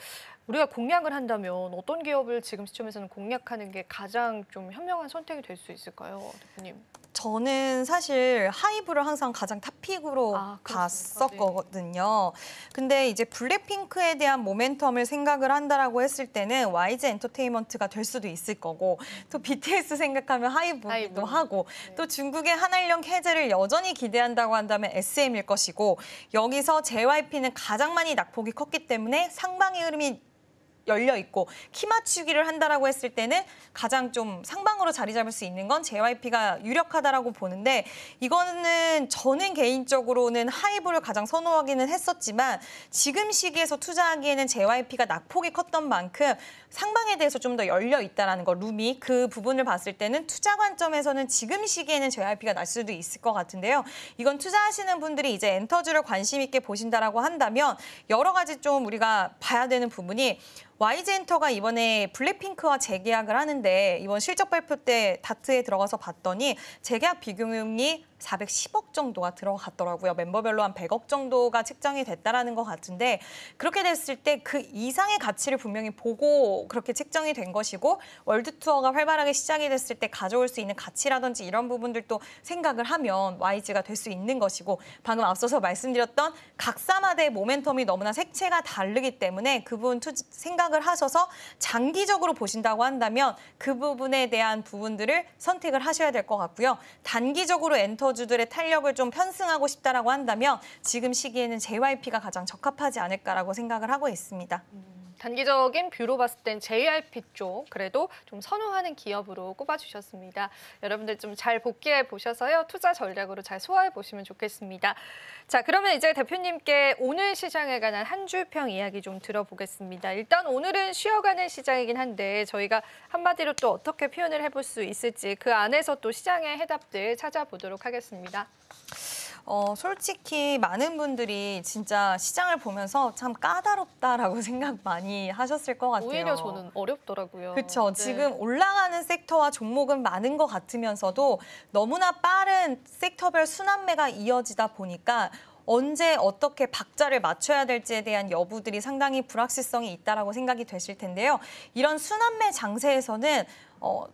S1: 우리가 공략을 한다면 어떤 기업을 지금 시점에서는 공략하는 게 가장 좀 현명한 선택이 될 수 있을까요, 대표님?
S2: 저는 사실 하이브를 항상 가장 탑픽으로 봤었거든요. 근데 이제 블랙핑크에 대한 모멘텀을 생각을 한다라고 했을 때는 YG 엔터테인먼트가 될 수도 있을 거고 또 BTS 생각하면 하이브기도 하고 또 중국의 한한령 해제를 여전히 기대한다고 한다면 SM일 것이고 여기서 JYP는 가장 많이 낙폭이 컸기 때문에 상방의 흐름이 열려 있고 키 맞추기를 한다라고 했을 때는 가장 좀 상방으로 자리 잡을 수 있는 건 JYP가 유력하다라고 보는데 이거는 저는 개인적으로는 하이브를 가장 선호하기는 했었지만 지금 시기에서 투자하기에는 JYP가 낙폭이 컸던 만큼 상방에 대해서 좀 더 열려 있다라는 거 룸이 그 부분을 봤을 때는 투자 관점에서는 지금 시기에는 JYP가 날 수도 있을 것 같은데요. 이건 투자하시는 분들이 이제 엔터주를 관심 있게 보신다라고 한다면 여러 가지 좀 우리가 봐야 되는 부분이 YG 엔터가 이번에 블랙핑크와 재계약을 하는데 이번 실적 발표 때 다트에 들어가서 봤더니 재계약 비용이 410억 정도가 들어갔더라고요. 멤버별로 한 100억 정도가 책정이 됐다라는 것 같은데 그렇게 됐을 때 그 이상의 가치를 분명히 보고 그렇게 책정이 된 것이고 월드 투어가 활발하게 시작이 됐을 때 가져올 수 있는 가치라든지 이런 부분들도 생각을 하면 YG가 될 수 있는 것이고 방금 앞서서 말씀드렸던 각사마다의 모멘텀이 너무나 색채가 다르기 때문에 그 부분 생각을 하셔서 장기적으로 보신다고 한다면 그 부분에 대한 부분들을 선택을 하셔야 될 것 같고요. 단기적으로 엔터주들의 탄력을 좀 편승하고 싶다라고 한다면 지금 시기에는 JYP가 가장 적합하지 않을까라고 생각을 하고 있습니다.
S1: 단기적인 뷰로 봤을 땐 JYP 쪽 그래도 좀 선호하는 기업으로 꼽아주셨습니다. 여러분들 좀 잘 복귀해 보셔서요. 투자 전략으로 잘 소화해 보시면 좋겠습니다. 자, 그러면 이제 대표님께 오늘 시장에 관한 한 줄평 이야기 좀 들어보겠습니다. 일단 오늘은 쉬어가는 시장이긴 한데 저희가 한마디로 또 어떻게 표현을 해볼 수 있을지 그 안에서 또 시장의 해답들 찾아보도록 하겠습니다.
S2: 솔직히 많은 분들이 진짜 시장을 보면서 참 까다롭다라고 생각 많이 하셨을 것 같아요.
S1: 오히려 저는 어렵더라고요.
S2: 그렇죠.
S1: 네.
S2: 지금 올라가는 섹터와 종목은 많은 것 같으면서도 너무나 빠른 섹터별 순환매가 이어지다 보니까 언제 어떻게 박자를 맞춰야 될지에 대한 여부들이 상당히 불확실성이 있다라고 생각이 되실 텐데요. 이런 순환매 장세에서는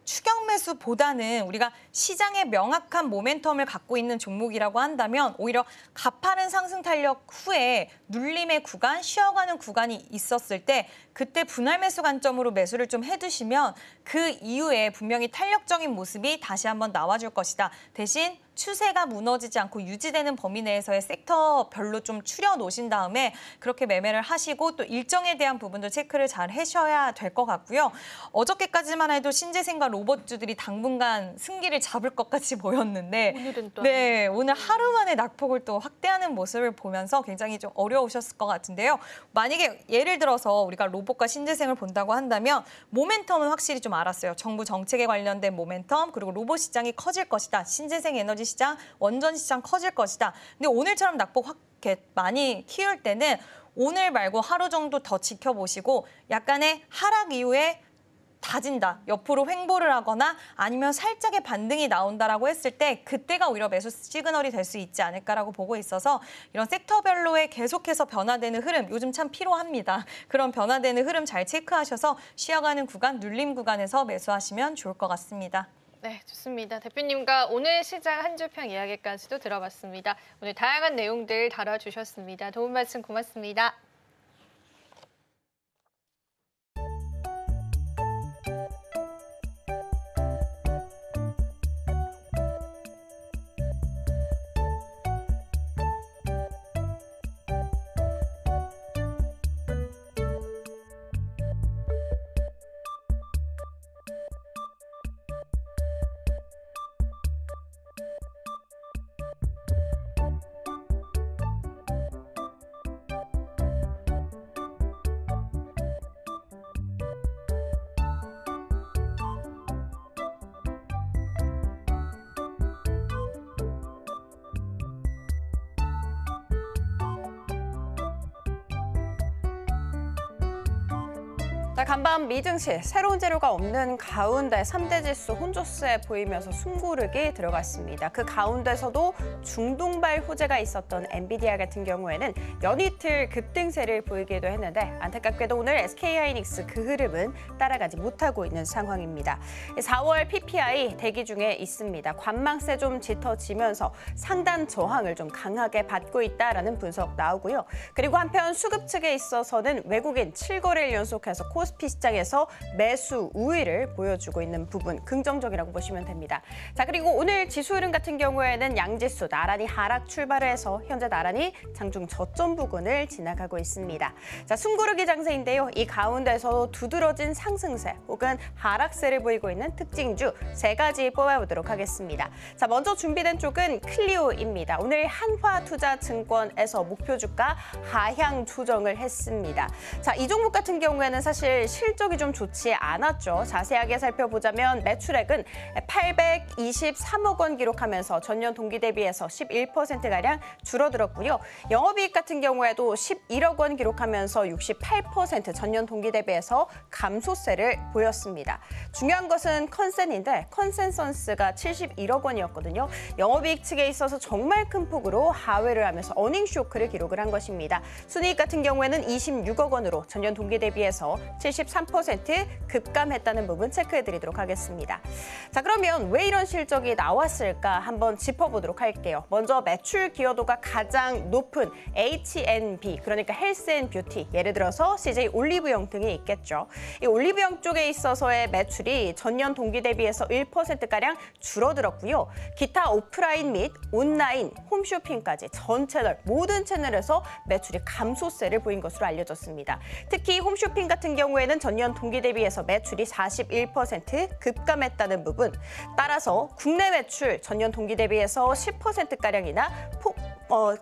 S2: 추격 매수보다는 우리가 시장의 명확한 모멘텀을 갖고 있는 종목이라고 한다면 오히려 가파른 상승 탄력 후에 눌림의 구간, 쉬어가는 구간이 있었을 때 그때 분할 매수 관점으로 매수를 좀 해두시면 그 이후에 분명히 탄력적인 모습이 다시 한번 나와줄 것이다. 대신 추세가 무너지지 않고 유지되는 범위 내에서의 섹터별로 좀 추려 놓으신 다음에 그렇게 매매를 하시고 또 일정에 대한 부분도 체크를 잘 하셔야 될 것 같고요. 어저께까지만 해도 신재생과 로봇주들이 당분간 승기를 잡을 것 같이 보였는데
S1: 오늘은 또
S2: 네, 오늘 하루 만에 낙폭을 또 확대하는 모습을 보면서 굉장히 좀 어려우셨을 것 같은데요. 만약에 예를 들어서 우리가 로봇과 신재생을 본다고 한다면 모멘텀은 확실히 좀 알았어요. 정부 정책에 관련된 모멘텀 그리고 로봇 시장이 커질 것이다. 신재생 에너지 시장, 원전 시장 커질 것이다. 근데 오늘처럼 낙폭 확 많이 키울 때는 오늘 말고 하루 정도 더 지켜보시고 약간의 하락 이후에 다진다, 옆으로 횡보를 하거나 아니면 살짝의 반등이 나온다라고 했을 때 그때가 오히려 매수 시그널이 될 수 있지 않을까라고 보고 있어서 이런 섹터별로의 계속해서 변화되는 흐름, 요즘 참 필요합니다. 그런 변화되는 흐름 잘 체크하셔서 쉬어가는 구간, 눌림 구간에서 매수하시면 좋을 것 같습니다.
S1: 네, 좋습니다. 대표님과 오늘 시장 한 줄평 이야기까지도 들어봤습니다. 오늘 다양한 내용들 다뤄주셨습니다. 도움 말씀 고맙습니다.
S3: 자, 간밤 미증시 새로운 재료가 없는 가운데 3대 지수 혼조세 보이면서 숨고르기 들어갔습니다. 그 가운데서도 중동발 호재가 있었던 엔비디아 같은 경우에는 연이틀 급등세를 보이기도 했는데 안타깝게도 오늘 SK하이닉스 그 흐름은 따라가지 못하고 있는 상황입니다. 4월 PPI 대기 중에 있습니다. 관망세 좀 짙어지면서 상단 저항을 좀 강하게 받고 있다라는 분석 나오고요. 그리고 한편 수급 측에 있어서는 외국인 7거래일 연속해서 코스피 시장에서 매수 우위를 보여주고 있는 부분 긍정적이라고 보시면 됩니다. 자, 그리고 오늘 지수 흐름 같은 경우에는 양지수 나란히 하락 출발을 해서 현재 나란히 장중 저점 부근을 지나가고 있습니다. 자, 숨고르기 장세인데요. 이 가운데서 두드러진 상승세 혹은 하락세를 보이고 있는 특징주 3가지 뽑아보도록 하겠습니다. 자, 먼저 준비된 쪽은 클리오입니다. 오늘 한화투자증권에서 목표 주가 하향 조정을 했습니다. 자, 이 종목 같은 경우에는 사실 실적이 좀 좋지 않았죠. 자세하게 살펴보자면 매출액은 823억 원 기록하면서 전년 동기 대비해서 11%가량 줄어들었고요. 영업이익 같은 경우에도 11억 원 기록하면서 68% 전년 동기 대비해서 감소세를 보였습니다. 중요한 것은 컨센인데 컨센서스가 71억 원이었거든요. 영업이익 측에 있어서 정말 큰 폭으로 하회를 하면서 어닝 쇼크를 기록을 한 것입니다. 순이익 같은 경우에는 26억 원으로 전년 동기 대비해서 73% 급감했다는 부분 체크해드리도록 하겠습니다. 자, 그러면 왜 이런 실적이 나왔을까 한번 짚어보도록 할게요. 먼저 매출 기여도가 가장 높은 H&B, 그러니까 헬스앤뷰티, 예를 들어서 CJ 올리브영 등이 있겠죠. 이 올리브영 쪽에 있어서의 매출이 전년 동기 대비해서 1%가량 줄어들었고요. 기타 오프라인 및 온라인, 홈쇼핑까지 전 채널, 모든 채널에서 매출이 감소세를 보인 것으로 알려졌습니다. 특히 홈쇼핑 같은 경우에는 전년 동기 대비해서 매출이 41% 급감했다는 부분, 따라서 국내 매출 전년 동기 대비해서 10%가량이나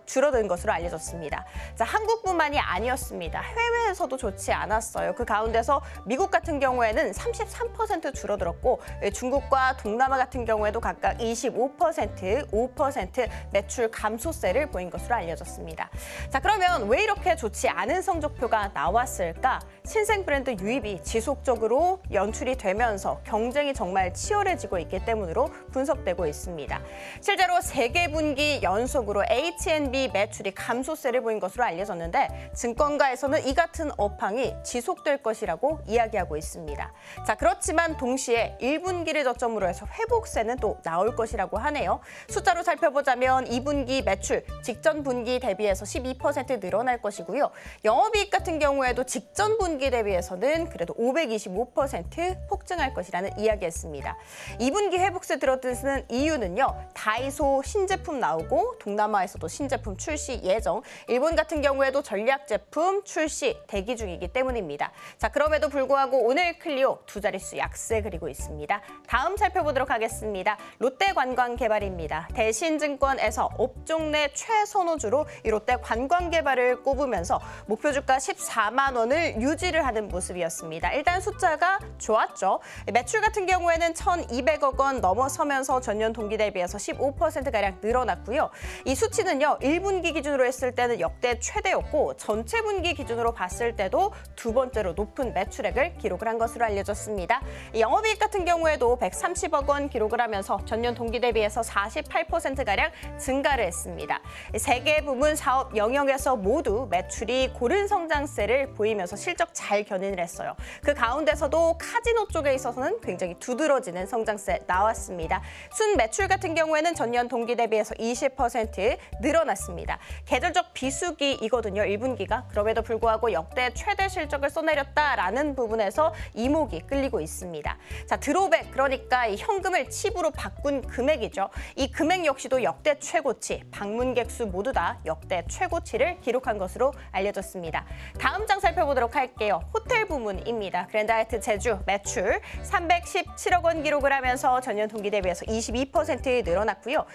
S3: 줄어든 것으로 알려졌습니다. 자, 한국뿐만이 아니었습니다. 해외에서도 좋지 않았어요. 그 가운데서 미국 같은 경우에는 33% 줄어들었고 중국과 동남아 같은 경우에도 각각 25%, 5% 매출 감소세를 보인 것으로 알려졌습니다. 자, 그러면 왜 이렇게 좋지 않은 성적표가 나왔을까? 신생 브랜드 유입이 지속적으로 연출이 되면서 경쟁이 정말 치열해지고 있기 때문으로 분석되고 있습니다. 실제로 3개 분기 연속으로 H&B 매출이 감소세를 보인 것으로 알려졌는데 증권가에서는 이 같은 업황이 지속될 것이라고 이야기하고 있습니다. 자, 그렇지만 동시에 1분기를 저점으로 해서 회복세는 또 나올 것이라고 하네요. 숫자로 살펴보자면 2분기 매출 직전 분기 대비해서 12% 늘어날 것이고요. 영업이익 같은 경우에도 직전 분기 대비해서는 그래도 525% 폭증할 것이라는 이야기였습니다. 2분기 회복세 들어드는 이유는요. 다이소 신제품 나오고 동남아에서도 신제품 출시 예정, 일본 같은 경우에도 전략 제품 출시 대기 중이기 때문입니다. 자, 그럼에도 불구하고 오늘 클리오 두 자릿수 약세 그리고 있습니다. 다음 살펴보도록 하겠습니다. 롯데관광개발입니다. 대신증권에서 업종 내 최선호주로 이 롯데관광개발을 꼽으면서 목표 주가 14만 원을 유지를 하는 모습이었습니다. 일단 숫자가 좋았죠. 매출 같은 경우에는 1,200억 원 넘어서면서 전년 동기 대비해서 15%가량 늘어났고요. 이 수치는요, 1분기 기준으로 했을 때는 역대 최대였고 전체 분기 기준으로 봤을 때도 두 번째로 높은 매출액을 기록을 한 것으로 알려졌습니다. 영업이익 같은 경우에도 130억 원 기록을 하면서 전년 동기 대비해서 48%가량 증가를 했습니다. 세 개 부문 사업 영역에서 모두 매출이 고른 성장세를 보이면서 실적 잘 견인을 했어요. 그 가운데서도 카지노 쪽에 있어서는 굉장히 두드러지는 성장세 나왔습니다. 순 매출 같은 경우에는 전년 동기 대비해서 20% 늘어났습니다. 계절적 비수기이거든요, 1분기가. 그럼에도 불구하고 역대 최대 실적을 써내렸다라는 부분에서 이목이 끌리고 있습니다. 자, 드로백, 그러니까 이 현금을 칩으로 바꾼 금액이죠. 이 금액 역시도 역대 최고치, 방문객 수 모두 다 역대 최고치를 기록한 것으로 알려졌습니다. 다음 장 살펴보도록 할게요. 호텔 부문입니다. 그랜드 하얏트 제주 매출 317억 원 기록을 하면서 전년 동기 대비해서 22% 늘어났고요.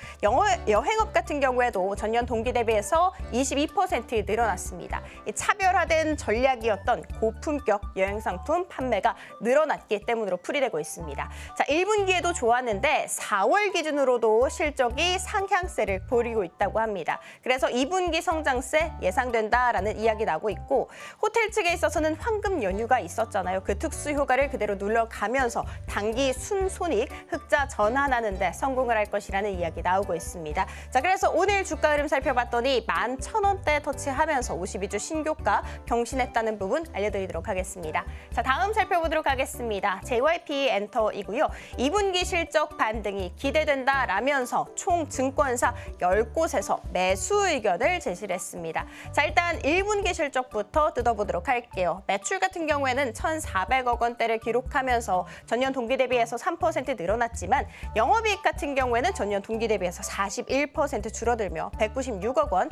S3: 여행업 같은 경우에도 전년 동기 대비해서 22% 늘어났습니다. 이 차별화된 전략이었던 고품격 여행 상품 판매가 늘어났기 때문으로 풀이되고 있습니다. 자, 1분기에도 좋았는데 4월 기준으로도 실적이 상향세를 보이고 있다고 합니다. 그래서 2분기 성장세 예상된다라는 이야기 나오고 있고, 호텔 측에 있어서는 황금 연휴가 있었잖아요. 그 특수 효과를 그대로 눌러가면서 단기 순손익 흑자 전환하는 데 성공을 할 것이라는 이야기 나오고 있습니다. 자, 그래서 오늘 주가 흐름 살펴봤더니 11,000원대 터치하면서 52주 신고가 경신했다는 부분 알려드리도록 하겠습니다. 자, 다음 살펴보도록 하겠습니다. JYP 엔터이고요. 2분기 실적 반등이 기대된다라면서 총 증권사 10곳에서 매수 의견을 제시를 했습니다. 자, 일단 1분기 실적부터 뜯어보도록 할게요. 매출 같은 경우에는 1,400억 원대를 기록하면서 전년 동기 대비해서 3% 늘어났지만 영업이익 같은 경우에는 전년 동기 대비해서 41% 줄어들며 196억 원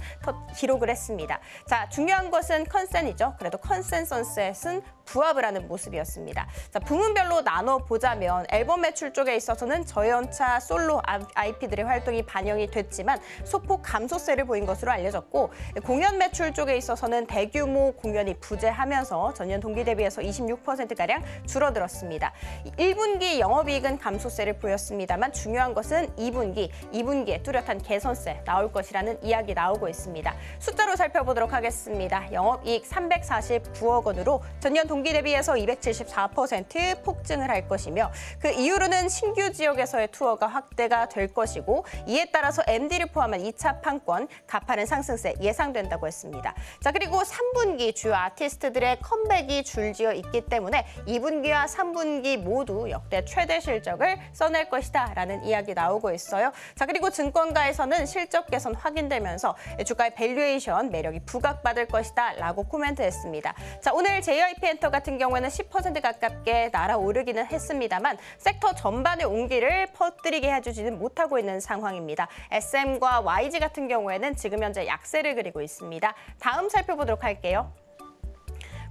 S3: 기록을 했습니다. 자, 중요한 것은 컨센이죠. 그래도 컨센서스에는 부합을 하는 모습이었습니다. 자, 부문별로 나눠보자면 앨범 매출 쪽에 있어서는 저연차 솔로 IP들의 활동이 반영이 됐지만 소폭 감소세를 보인 것으로 알려졌고, 공연 매출 쪽에 있어서는 대규모 공연이 부재하면서 전년 동기 대비해서 26%가량 줄어들었습니다. 1분기 영업이익은 감소세를 보였습니다만 중요한 것은 2분기에 뚜렷한 개선세 나올 것이라는 이야기 나오고 있습니다. 숫자로 살펴보도록 하겠습니다. 영업이익 349억 원으로 전년 동기 동기 대비해서 274% 폭증을 할 것이며 그 이후로는 신규 지역에서의 투어가 확대가 될 것이고 이에 따라서 MD를 포함한 2차 판권, 가파른 상승세 예상된다고 했습니다. 자, 그리고 3분기 주요 아티스트들의 컴백이 줄지어 있기 때문에 2분기와 3분기 모두 역대 최대 실적을 써낼 것이다라는 이야기 나오고 있어요. 자, 그리고 증권가에서는 실적 개선 확인되면서 주가의 밸류에이션 매력이 부각받을 것이다라고 코멘트했습니다. 자, 오늘 JYP엔터 같은 경우에는 10% 가깝게 날아오르기는 했습니다만 섹터 전반의 온기를 퍼뜨리게 해주지는 못하고 있는 상황입니다. SM과 YG 같은 경우에는 지금 현재 약세를 그리고 있습니다. 다음 살펴보도록 할게요.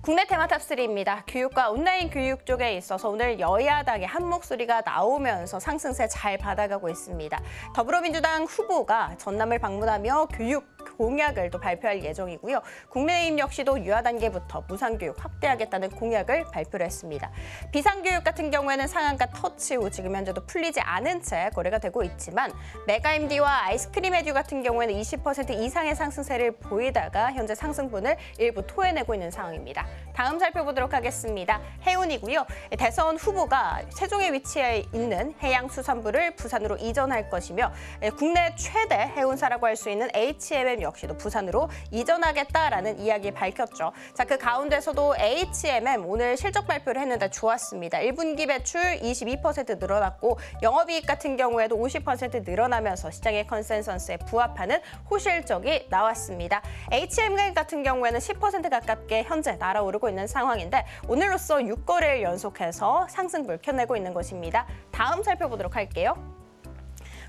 S3: 국내 테마 탑3입니다. 교육과 온라인 교육 쪽에 있어서 오늘 여야당의 한 목소리가 나오면서 상승세 잘 받아가고 있습니다. 더불어민주당 후보가 전남을 방문하며 교육 공약을 또 발표할 예정이고요. 국민의힘 역시도 유아 단계부터 무상교육 확대하겠다는 공약을 발표를 했습니다. 비상교육 같은 경우에는 상한가 터치 후 지금 현재도 풀리지 않은 채 거래가 되고 있지만 메가MD와 아이스크림 에듀 같은 경우에는 20% 이상의 상승세를 보이다가 현재 상승분을 일부 토해내고 있는 상황입니다. 다음 살펴보도록 하겠습니다. 해운이고요. 대선 후보가 세종에 위치해 있는 해양수산부를 부산으로 이전할 것이며 국내 최대 해운사라고 할 수 있는 HMM 역시도 부산으로 이전하겠다라는 이야기 밝혔죠. 자, 그 가운데서도 HMM 오늘 실적 발표를 했는데 좋았습니다. 1분기 매출 22% 늘어났고 영업이익 같은 경우에도 50% 늘어나면서 시장의 컨센서스에 부합하는 호실적이 나왔습니다. HMM 같은 경우에는 10% 가깝게 현재 날아오르고 있는 상황인데 오늘로써 6거래일 연속해서 상승불 켜내고 있는 것입니다. 다음 살펴보도록 할게요.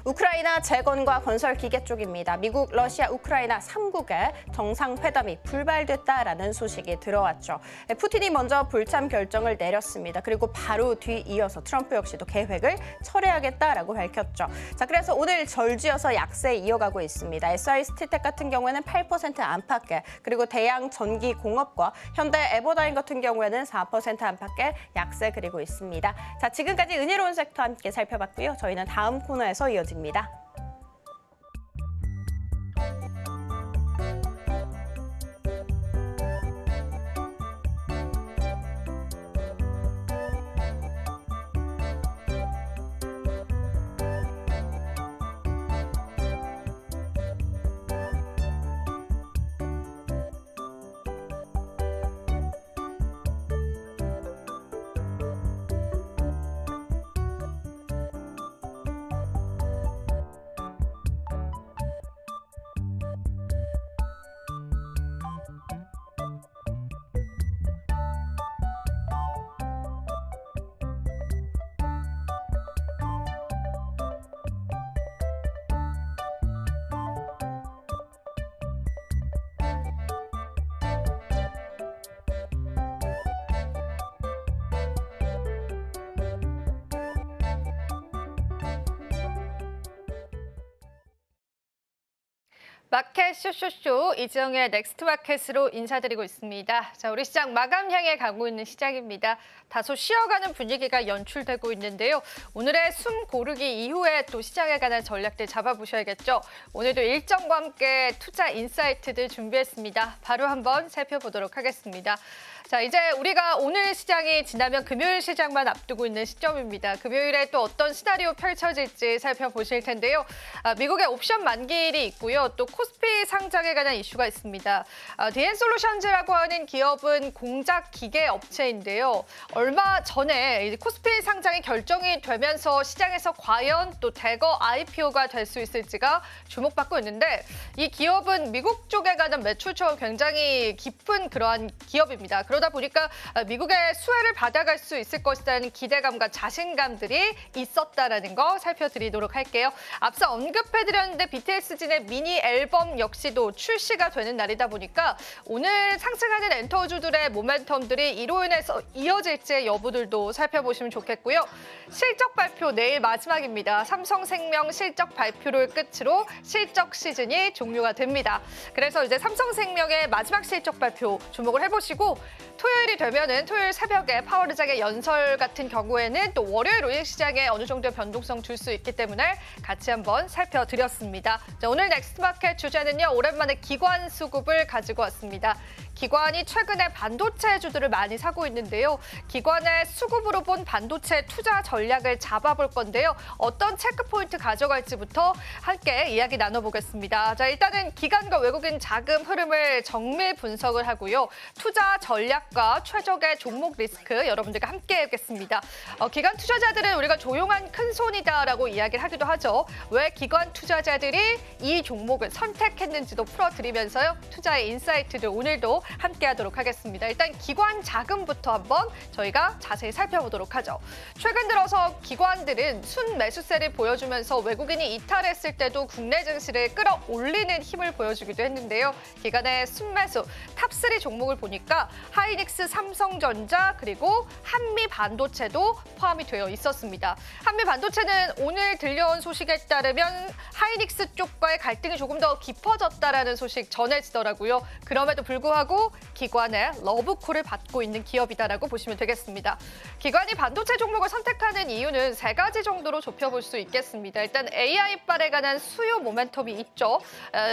S3: 우크라이나 재건과 건설 기계 쪽입니다. 미국, 러시아, 우크라이나 3국의 정상회담이 불발됐다라는 소식이 들어왔죠. 푸틴이 먼저 불참 결정을 내렸습니다. 그리고 바로 뒤이어서 트럼프 역시도 계획을 철회하겠다라고 밝혔죠. 자, 그래서 오늘 절지어서 약세 이어가고 있습니다. SI스틸텍 같은 경우에는 8% 안팎에, 그리고 대양전기공업과 현대 에버다인 같은 경우에는 4% 안팎에 약세 그리고 있습니다. 자, 지금까지 은혜로운 섹터 함께 살펴봤고요. 저희는 다음 코너에서 이어집니다.
S1: 마켓 쇼쇼쇼 이지영의 넥스트 마켓으로 인사드리고 있습니다. 자, 우리 시장 마감 향해 가고 있는 시장입니다. 다소 쉬어가는 분위기가 연출되고 있는데요. 오늘의 숨 고르기 이후에 또 시장에 관한 전략들 잡아보셔야겠죠. 오늘도 일정과 함께 투자 인사이트들 준비했습니다. 바로 한번 살펴보도록 하겠습니다. 자, 이제 우리가 오늘 시장이 지나면 금요일 시장만 앞두고 있는 시점입니다. 금요일에 또 어떤 시나리오 펼쳐질지 살펴보실 텐데요. 미국의 옵션 만기일이 있고요. 또 코스피 상장에 관한 이슈가 있습니다. DN솔루션즈라고 하는 기업은 공작 기계 업체인데요. 얼마 전에 코스피 상장이 결정이 되면서 시장에서 과연 또 대거 IPO가 될 수 있을지가 주목받고 있는데 이 기업은 미국 쪽에 관한 매출처가 굉장히 깊은 그러한 기업입니다. 그러다 보니까 미국의 수혜를 받아갈 수 있을 것이라는 기대감과 자신감들이 있었다라는 거 살펴드리도록 할게요. 앞서 언급해드렸는데 BTS진의 미니 앨범 역시도 출시가 되는 날이다 보니까 오늘 상승하는 엔터주들의 모멘텀들이 이로 인해서 이어질지의 여부들도 살펴보시면 좋겠고요. 실적 발표 내일 마지막입니다. 삼성생명 실적 발표를 끝으로 실적 시즌이 종료가 됩니다. 그래서 이제 삼성생명의 마지막 실적 발표 주목을 해보시고 토요일이 되면은 토요일 새벽에 파워르장의 연설 같은 경우에는 또 월요일 오일 시장에 어느 정도의 변동성 줄 수 있기 때문에 같이 한번 살펴드렸습니다. 자, 오늘 넥스트마켓 주제는요. 오랜만에 기관 수급을 가지고 왔습니다. 기관이 최근에 반도체주들을 많이 사고 있는데요. 기관의 수급으로 본 반도체 투자 전략을 잡아볼 건데요. 어떤 체크 포인트 가져갈지부터 함께 이야기 나눠보겠습니다. 자, 일단은 기관과 외국인 자금 흐름을 정밀 분석을 하고요. 투자 전략과 최적의 종목 리스크 여러분들과 함께 해보겠습니다. 기관 투자자들은 우리가 조용한 큰손이다라고 이야기를 하기도 하죠. 왜 기관 투자자들이 이 종목을 선택했는지도 풀어드리면서요. 투자의 인사이트를 오늘도 함께하도록 하겠습니다. 일단 기관 자금부터 한번 저희가 자세히 살펴보도록 하죠. 최근 들어서 기관들은 순매수세를 보여주면서 외국인이 이탈했을 때도 국내 증시를 끌어올리는 힘을 보여주기도 했는데요. 기관의 순매수 탑3 종목을 보니까 하이닉스, 삼성전자 그리고 한미반도체도 포함이 되어 있었습니다. 한미반도체는 오늘 들려온 소식에 따르면 하이닉스 쪽과의 갈등이 조금 더 깊어졌다라는 소식 전해지더라고요. 그럼에도 불구하고 기관의 러브콜을 받고 있는 기업이다라고 보시면 되겠습니다. 기관이 반도체 종목을 선택하는 이유는 3가지 정도로 좁혀볼 수 있겠습니다. 일단 AI빨에 관한 수요 모멘텀이 있죠.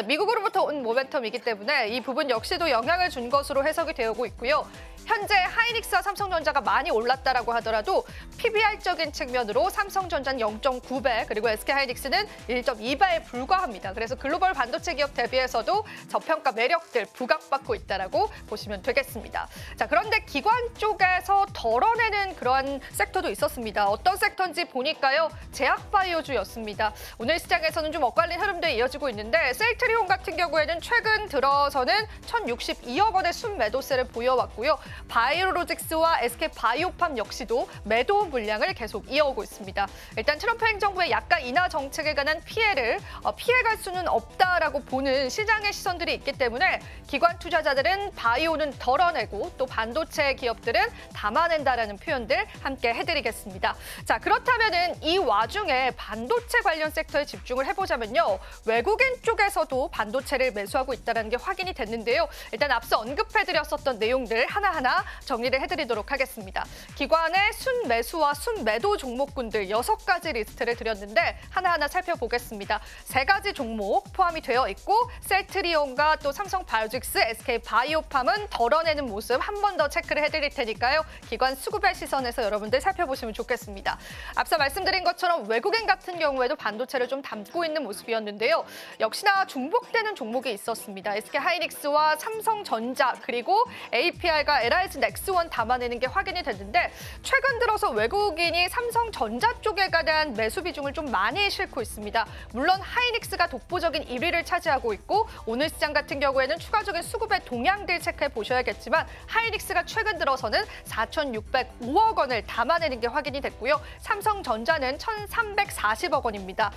S1: 미국으로부터 온 모멘텀이기 때문에 이 부분 역시도 영향을 준 것으로 해석이 되고 있고요. 현재 하이닉스와 삼성전자가 많이 올랐다라고 하더라도 PBR적인 측면으로 삼성전자는 0.9배 그리고 SK하이닉스는 1.2배에 불과합니다. 그래서 글로벌 반도체 기업 대비해서도 저평가 매력들 부각받고 있다라고 보시면 되겠습니다. 자, 그런데 기관 쪽에서 덜어내는 그러한 섹터도 있었습니다. 어떤 섹터인지 보니까요. 제약바이오주였습니다. 오늘 시장에서는 좀 엇갈린 흐름들이 이어지고 있는데 셀트리온 같은 경우에는 최근 들어서는 1,062억 원의 순매도세를 보여왔고요. 바이오로직스와 SK바이오팜 역시도 매도 물량을 계속 이어오고 있습니다. 일단 트럼프 행정부의 약가 인하 정책에 관한 피해를 피해갈 수는 없다라고 보는 시장의 시선들이 있기 때문에 기관 투자자들은 바이오는 덜어내고 또 반도체 기업들은 담아낸다라는 표현들 함께 해드리겠습니다. 자, 그렇다면은 이 와중에 반도체 관련 섹터에 집중을 해보자면요. 외국인 쪽에서도 반도체를 매수하고 있다는 게 확인이 됐는데요. 일단 앞서 언급해드렸었던 내용들 하나하나 정리를 해드리도록 하겠습니다. 기관의 순매수와 순매도 종목군들 6가지 리스트를 드렸는데 하나하나 살펴보겠습니다. 3가지 종목 포함이 되어 있고 셀트리온과 또 삼성바이오직스, SK바이오팜은 덜어내는 모습 한 번 더 체크를 해드릴 테니까요. 기관 수급의 시선에서 여러분들 살펴보시면 좋겠습니다. 앞서 말씀드린 것처럼 외국인 같은 경우에도 반도체를 좀 담고 있는 모습이었는데요. 역시나 중복되는 종목이 있었습니다. SK하이닉스와 삼성전자 그리고 APR과 LIG 넥스원 담아내는 게 확인이 됐는데 최근 들어서 외국인이 삼성전자 쪽에 관한 매수 비중을 좀 많이 싣고 있습니다. 물론 하이닉스가 독보적인 1위를 차지하고 있고 오늘 시장 같은 경우에는 추가적인 수급의 동향들 체크해 보셔야겠지만 하이닉스가 최근 들어서는 4,605억 원을 담아내는 게 확인이 됐고요. 삼성전자는 1,340억 원입니다.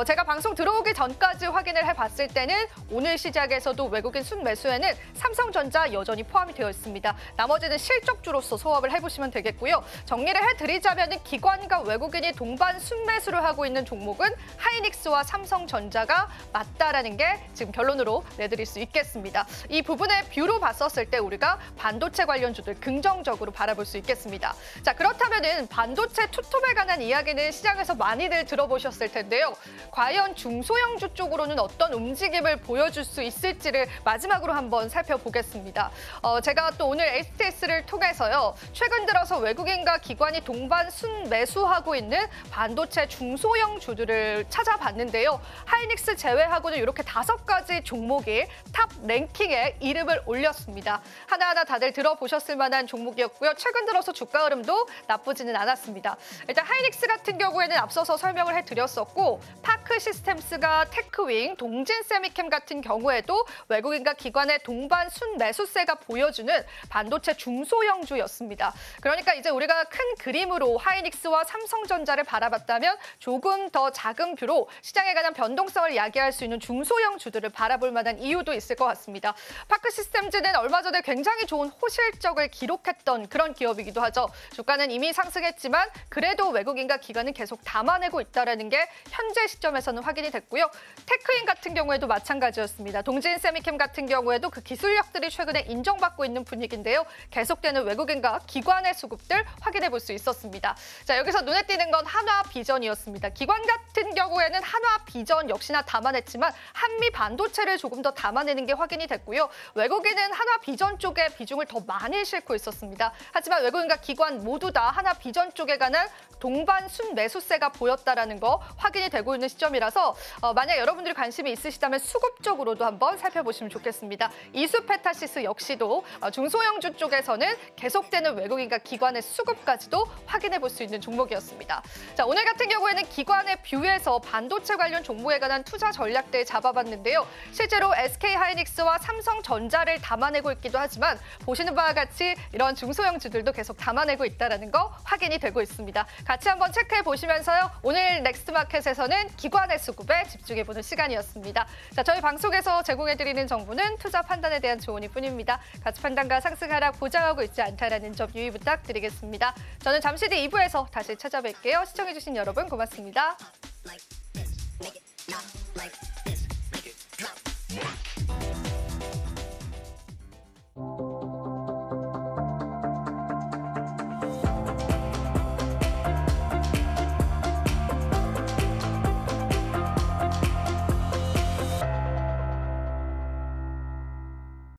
S1: 제가 방송 들어오기 전까지 확인을 해봤을 때는 오늘 시작에서도 외국인 순매수에는 삼성전자 여전히 포함이 되어 있습니다. 나머지는 실적주로서 소화를 해보시면 되겠고요. 정리를 해드리자면 기관과 외국인이 동반 순매수를 하고 있는 종목은 하이닉스와 삼성전자가 맞다라는 게 지금 결론으로 내드릴 수 있겠습니다. 이 부분의 뷰로 봤었을 때 우리가 반도체 관련주들 긍정적으로 바라볼 수 있겠습니다. 자, 그렇다면은 반도체 투톱에 관한 이야기는 시장에서 많이들 들어보셨을 텐데요. 과연 중소형주 쪽으로는 어떤 움직임을 보여줄 수 있을지를 마지막으로 한번 살펴보겠습니다. 제가 또 오늘 HTS를 통해서요. 최근 들어서 외국인과 기관이 동반 순매수하고 있는 반도체 중소형 주들을 찾아봤는데요. 하이닉스 제외하고는 이렇게 5가지 종목이 탑 랭킹에 이름을 올렸습니다. 하나하나 다들 들어보셨을 만한 종목이었고요. 최근 들어서 주가 흐름도 나쁘지는 않았습니다. 일단 하이닉스 같은 경우에는 앞서서 설명을 해드렸었고 파크 시스템스가 테크윙, 동진 세미캠 같은 경우에도 외국인과 기관의 동반 순매수세가 보여주는 반도체 중소형주였습니다. 그러니까 이제 우리가 큰 그림으로 하이닉스와 삼성전자를 바라봤다면 조금 더 작은 뷰로 시장에 관한 변동성을 야기할 수 있는 중소형 주들을 바라볼 만한 이유도 있을 것 같습니다. 파크 시스템즈는 얼마 전에 굉장히 좋은 호실적을 기록했던 그런 기업이기도 하죠. 주가는 이미 상승했지만 그래도 외국인과 기관은 계속 담아내고 있다는 게 현재 시점에서는 확인이 됐고요. 테크인 같은 경우에도 마찬가지였습니다. 동진 세미캠 같은 경우에도 그 기술력들이 최근에 인정받고 있는 분위기인데요. 계속되는 외국인과 기관의 수급들 확인해 볼 수 있었습니다. 자, 여기서 눈에 띄는 건 한화비전이었습니다. 기관 같은 경우에는 한화비전 역시나 담아냈지만 한미 반도체를 조금 더 담아내는 게 확인이 됐고요. 외국인은 초반에는 하나 비전 쪽에 비중을 더 많이 싣고 있었습니다. 하지만 외국인과 기관 모두 다 하나 비전 쪽에 관한 동반 순매수세가 보였다라는 거 확인이 되고 있는 시점이라서 만약 여러분들이 관심이 있으시다면 수급 쪽으로도 한번 살펴보시면 좋겠습니다. 이수페타시스 역시도 중소형주 쪽에서는 계속되는 외국인과 기관의 수급까지도 확인해 볼 수 있는 종목이었습니다. 자, 오늘 같은 경우에는 기관의 뷰에서 반도체 관련 종목에 관한 투자 전략들 잡아봤는데요. 실제로 SK하이닉스와 삼성전자를 담아내고 있기도 하지만 보시는 바와 같이 이런 중소형주들도 계속 담아내고 있다는 거 확인이 되고 있습니다. 같이 한번 체크해 보시면서요. 오늘 넥스트마켓에서는 기관의 수급에 집중해보는 시간이었습니다. 자, 저희 방송에서 제공해드리는 정보는 투자 판단에 대한 조언일 뿐입니다. 가치 판단과 상승 하락 보장하고 있지 않다라는 점 유의 부탁드리겠습니다. 저는 잠시 뒤 2부에서 다시 찾아뵐게요. 시청해주신 여러분 고맙습니다.